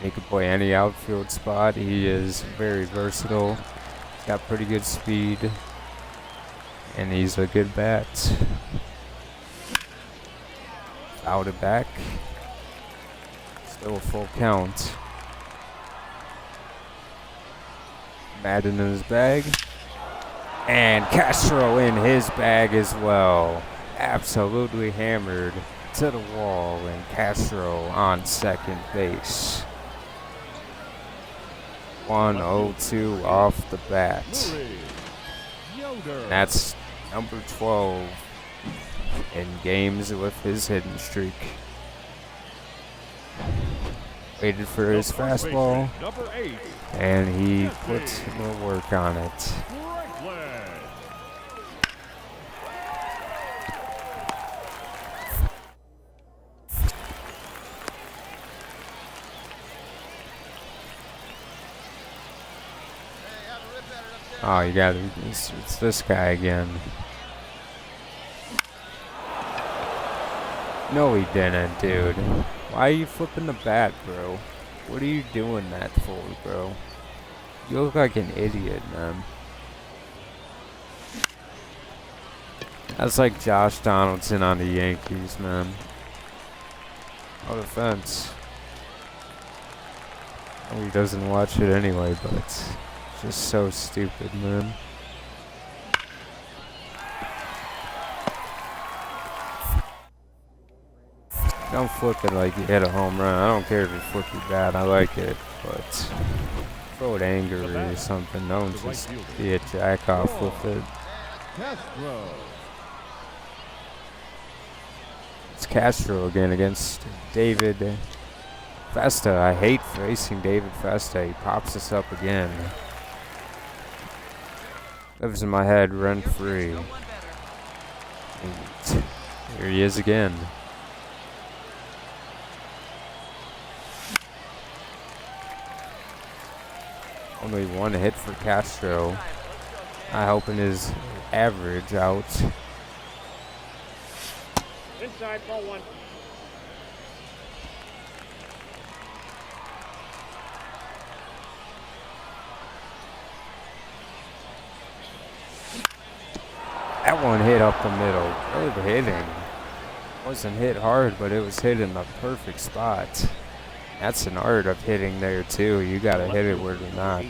[SPEAKER 1] He could play any outfield spot. He is very versatile. He's got pretty good speed, and he's a good bat. Fouled it back. Still a full count. Madden in his bag. And Castro in his bag as well. Absolutely hammered to the wall, and Castro on second base. 1-0-2 off the bat.
[SPEAKER 2] Louis Yoder.
[SPEAKER 1] That's number 12 in games with his hitting streak. Waited for
[SPEAKER 2] The
[SPEAKER 1] his
[SPEAKER 2] first
[SPEAKER 1] fastball,
[SPEAKER 2] baseman, number 8,
[SPEAKER 1] and he put the work on it.
[SPEAKER 2] Franklin.
[SPEAKER 3] Hey, have a rip at it up there.
[SPEAKER 1] Oh, you got it. It's this guy again. No, he didn't, dude. Why are you flipping the bat, bro? What are you doing that for, bro? You look like an idiot, man. That's like Josh Donaldson on the Yankees, man. No offense. Oh, he doesn't watch it anyway, but it's just so stupid, man. Don't flip it like you hit a home run. I don't care if you flip your bat. I like it, but throw it angry or something. Don't just be a jack off with it.
[SPEAKER 2] Castro.
[SPEAKER 1] It's Castro again against David Festa. I hate facing David Festa. He pops us up again. Lives in my head rent free. And here he is again. Only one hit for Castro. Not helping his average out.
[SPEAKER 4] Inside, ball 1.
[SPEAKER 1] That one hit up the middle. Good hitting. Wasn't hit hard, but it was hit in the perfect spot. That's an art of hitting there too. You gotta hit it where they're not.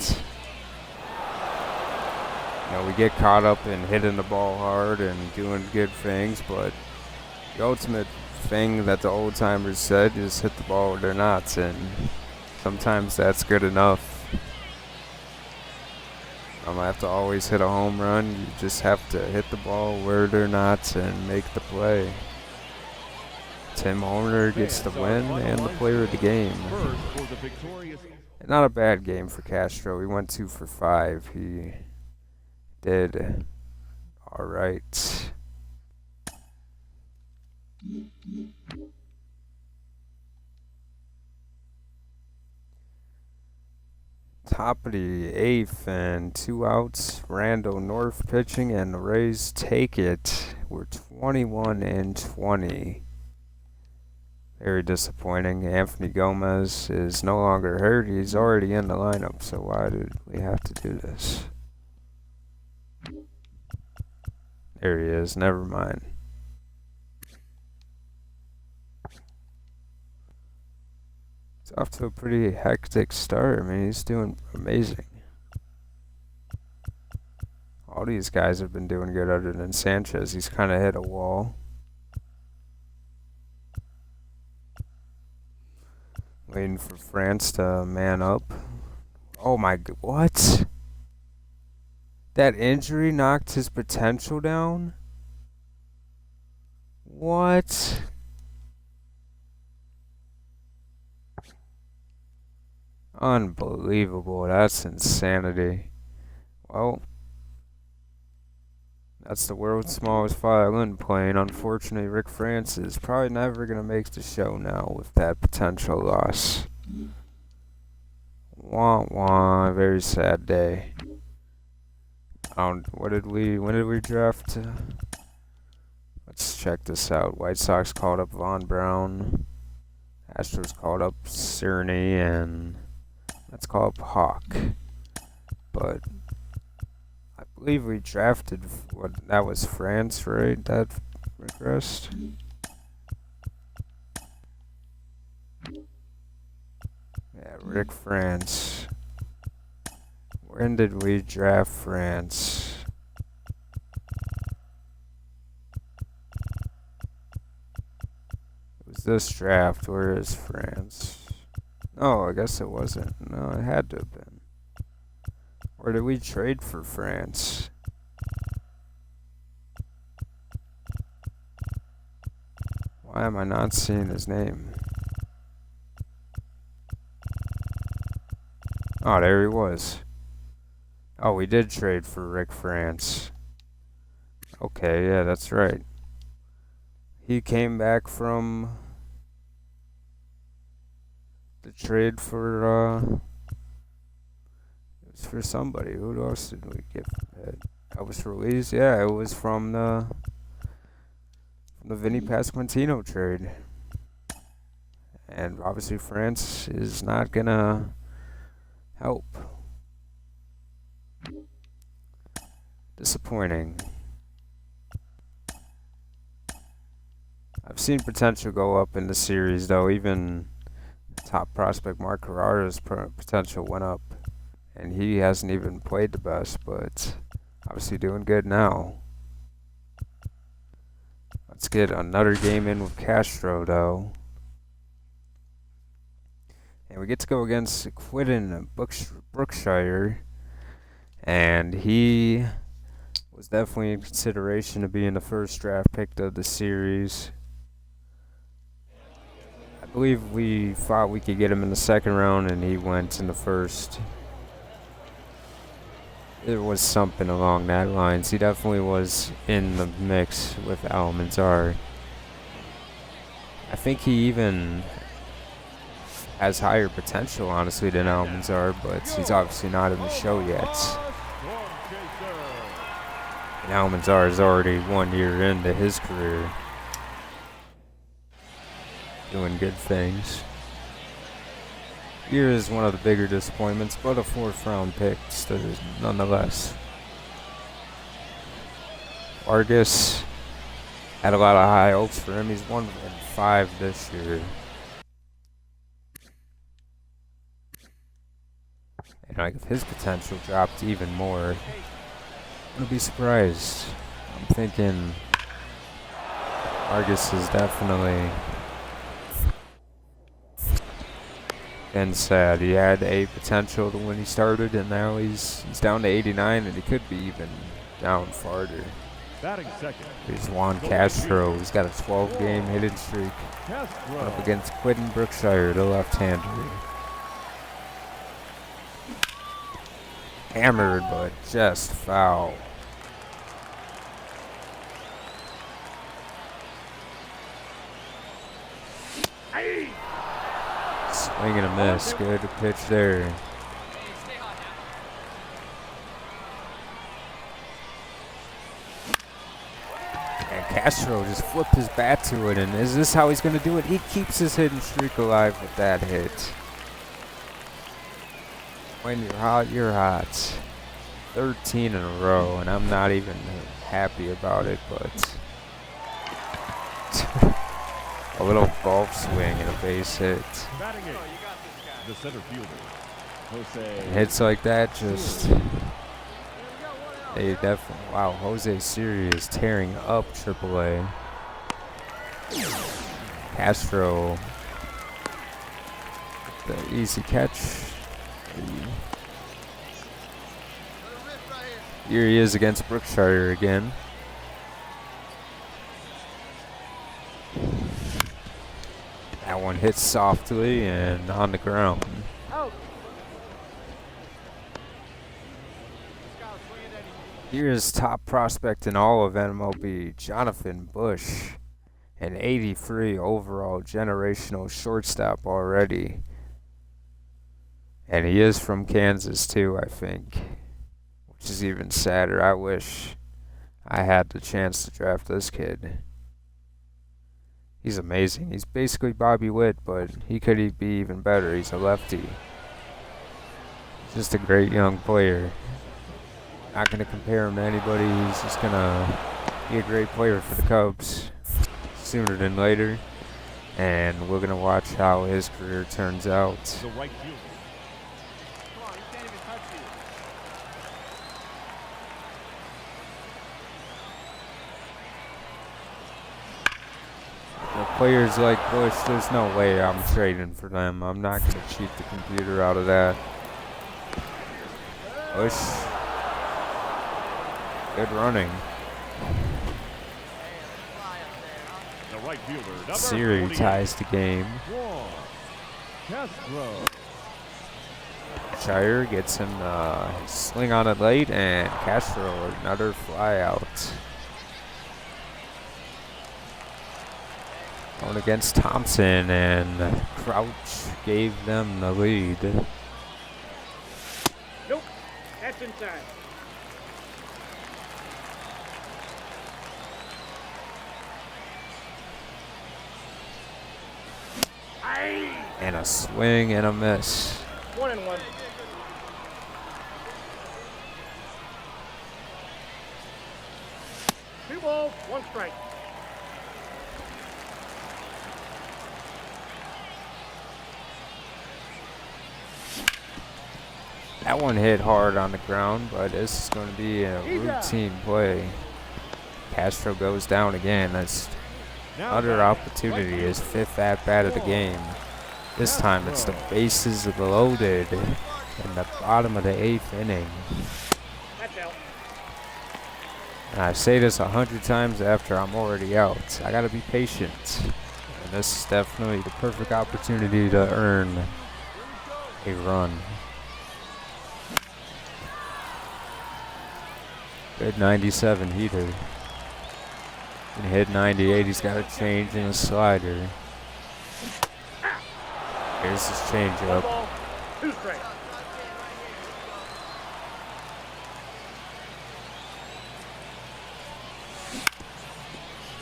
[SPEAKER 1] You know, we get caught up in hitting the ball hard and doing good things, but the ultimate thing that the old timers said is hit the ball where they're not, and sometimes that's good enough. I'm gonna have to always hit a home run. You just have to hit the ball where they're not and make the play. Tim Hoerner gets the win and the player of the game.
[SPEAKER 2] First for the victorious.
[SPEAKER 1] Not a bad game for Castro. He went 2 for 5. He did all right. Top of the 8th and 2 outs. Randall North pitching, and the Rays take it. We're 21-20. Very disappointing. Anthony Gomez is no longer hurt. He's already in the lineup, so why did we have to do this? There he is. Never mind. It's off to a pretty hectic start. I mean, he's doing amazing. All these guys have been doing good other than Sanchez. He's kind of hit a wall. Waiting for France to man up. Oh my god, what? That injury knocked his potential down? What? Unbelievable, that's insanity. Well, that's the world's smallest violin playing. Unfortunately, Rick France is probably never going to make the show now with that potential loss. Wah wah, very sad day. When did we draft? Let's check this out. White Sox called up Von Braun. Astros called up Cerny, and let's call up Hawk. But I believe we drafted that was France, right? That regressed. Rick France. When did we draft France? It was this draft. Where is France? Oh, I guess it wasn't. No, it had to have been. Or did we trade for France? Why am I not seeing his name? Oh, there he was. Oh, we did trade for Rick France. Okay, yeah, that's right. He came back from the trade for, it was for somebody. Who else did we get from that? Elvis Ruiz? Yeah, it was from the Vinny Pasquantino trade. And obviously France is not gonna help. Disappointing. I've seen potential go up in the series, though. Even top prospect Mark Carrara's potential went up, and he hasn't even played the best, but obviously doing good now. Let's get another game in with Castro, though. And we get to go against Quidden Brookshire, and he was definitely in consideration of being the first draft pick of the series. I believe we thought we could get him in the second round, and he went in the first. It was something along that lines. He definitely was in the mix with Almanzar. I think he even has higher potential, honestly, than Almanzar, but he's obviously not in the show yet. And Almanzar is already 1 year into his career, doing good things. Here is one of the bigger disappointments, but a 4th round pick still, nonetheless. Vargas had a lot of high hopes for him. He's 1-5 this year. And like if his potential dropped even more, I would be surprised. I'm thinking Vargas is definitely been sad. He had a potential to when he started, and now he's down to 89, and he could be even down farther.
[SPEAKER 2] Batting second.
[SPEAKER 1] Here's Juan Castro. He's got a 12-game hitting streak up against Quidden Brookshire, the left-hander. Hammered, but just foul. Swing and a miss. Good pitch there. And Castro just flipped his bat to it, and is this how he's going to do it? He keeps his hitting streak alive with that hit. When you're hot, you're hot. 13 in a row, and I'm not even happy about it, but a little golf swing and a base hit.
[SPEAKER 2] Batting it. The center fielder, Jose.
[SPEAKER 1] And hits like that just, they definitely, wow, Jose Siri is tearing up AAA. Castro, the easy catch. Here he is against Brookshire again. That one hits softly and on the ground. Here's top prospect in all of MLB, Jonathan Bush, an 83 overall generational shortstop already. And he is from Kansas too, I think, which is even sadder. I wish I had the chance to draft this kid. He's amazing. He's basically Bobby Witt, but he could be even better. He's a lefty. He's just a great young player. Not going to compare him to anybody. He's just going to be a great player for the Cubs sooner than later. And we're going to watch how his career turns out.
[SPEAKER 2] The right fielder,
[SPEAKER 1] players like Bush, there's no way I'm trading for them. I'm not going to cheat the computer out of that. Bush. Good running.
[SPEAKER 2] The right fielder, number
[SPEAKER 1] Siri
[SPEAKER 2] 28,
[SPEAKER 1] ties the game.
[SPEAKER 2] Juan Castro.
[SPEAKER 1] Shire gets him sling on it late, and Castro another fly out. Going against Thompson, and Crouch gave them the lead.
[SPEAKER 4] Nope. That's inside.
[SPEAKER 1] And a swing and a miss.
[SPEAKER 4] 1-1. Two balls, one strike.
[SPEAKER 1] That one hit hard on the ground, but this is going to be a routine play. Castro goes down again. That's
[SPEAKER 2] Now
[SPEAKER 1] another
[SPEAKER 2] batting,
[SPEAKER 1] opportunity.
[SPEAKER 2] right
[SPEAKER 1] His
[SPEAKER 2] fielder,
[SPEAKER 1] 5th at-bat of the game. This time it's the bases loaded in the bottom of the 8th inning.
[SPEAKER 4] That's out.
[SPEAKER 1] And I say this 100 times after I'm already out. I gotta be patient. And this is definitely the perfect opportunity to earn a run. Good 97 heater. Can hit 98, he's got a change and a slider. Here's his
[SPEAKER 4] One
[SPEAKER 1] changeup.
[SPEAKER 4] ball, two strikes.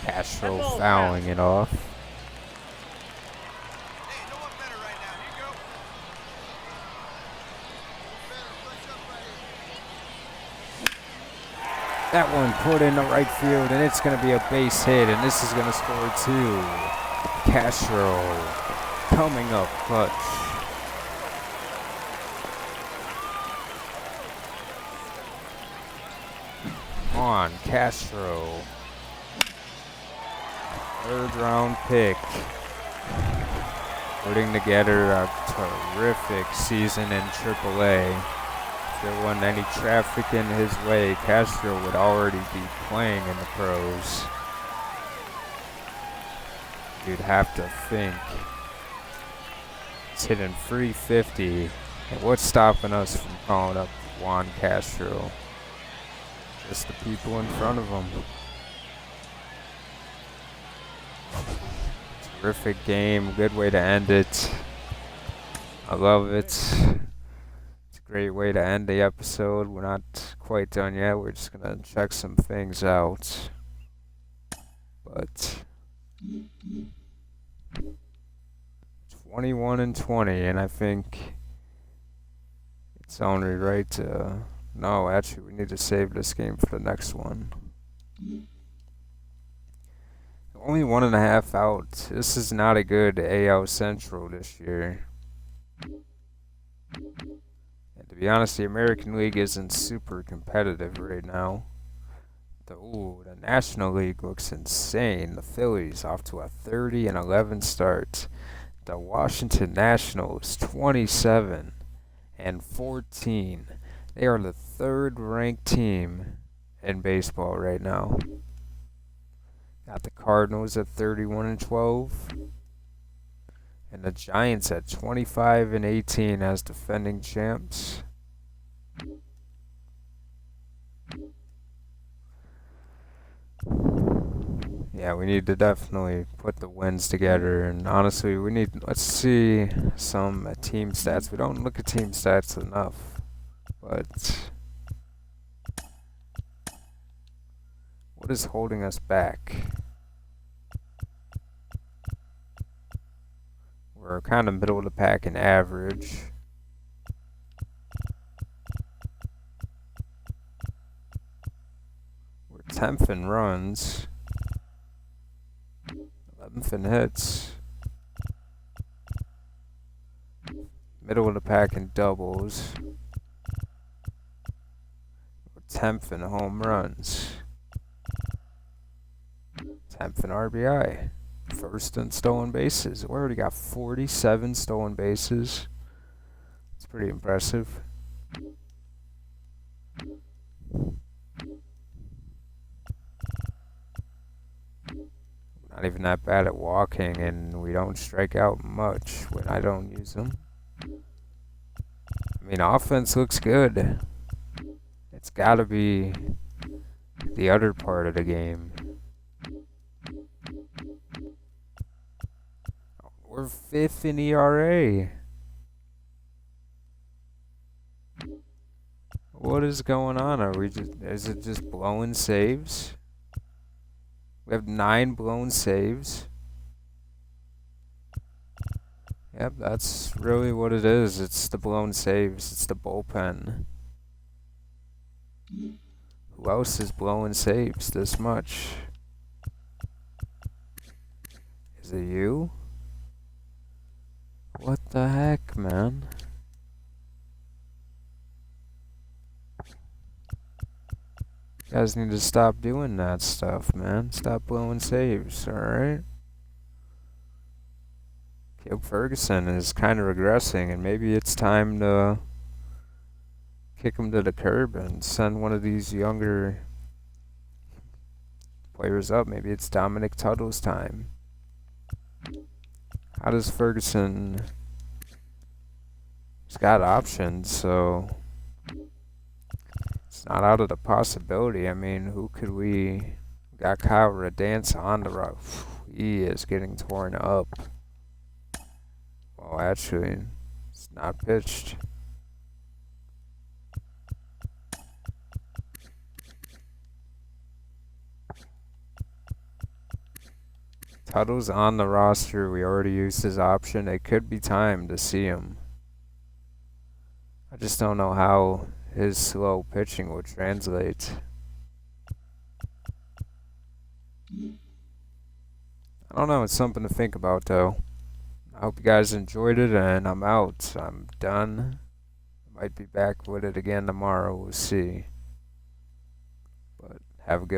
[SPEAKER 1] Castro fouling it off.
[SPEAKER 3] Hey, no one better right now. Here you go. Better flex up right here.
[SPEAKER 1] That one put in the right field, and it's going to be a base hit, and this is going to score 2. Castro coming up clutch. On Castro. 3rd round pick. Putting together a terrific season in AAA. If there wasn't any traffic in his way, Castro would already be playing in the pros. You'd have to think. It's hitting 350. And what's stopping us from calling up Juan Castro? Just the people in front of him. Terrific game. Good way to end it. I love it. It's a great way to end the episode. We're not quite done yet. We're just going to check some things out. But 21-20, and I think it's only right to... No, actually, we need to save this game for the next one. Only 1.5 out. This is not a good AL Central this year. And to be honest, the American League isn't super competitive right now. The National League looks insane. The Phillies off to a 30-11 start. The Washington Nationals 27-14. They are the 3rd ranked team in baseball right now. Got the Cardinals at 31-12. And the Giants at 25-18 as defending champs. Yeah, we need to definitely put the wins together, and honestly, let's see some team stats. We don't look at team stats enough, but what is holding us back? We're kind of middle of the pack in average. We're 10th in runs. 11th in hits. Middle of the pack in doubles. We're 10th in home runs. 10th in RBI. first in stolen bases. We already got 47 stolen bases. It's pretty impressive. Not even that bad at walking, and we don't strike out much when I don't use them. I mean, offense looks good. It's gotta be the other part of the game. We're 5th in ERA. What is going on? Is it just blowing saves? We have 9 blown saves. Yep, that's really what it is. It's the blown saves. It's the bullpen. Who else is blowing saves this much? Is it you? What the heck, man? You guys need to stop doing that stuff, man. Stop blowing saves, alright? Caleb Ferguson is kind of regressing, and maybe it's time to kick him to the curb and send one of these younger players up. Maybe it's Dominic Tuttle's time. How does Ferguson... He's got options, so... It's not out of the possibility. I mean, who could we... Got Kyle Radance on the rock. He is getting torn up. Well, actually, it's not pitched. Tuttle's on the roster. We already used his option. It could be time to see him. I just don't know how his slow pitching would translate. I don't know. It's something to think about, though. I hope you guys enjoyed it, and I'm out. I'm done. Might be back with it again tomorrow. We'll see. But have a good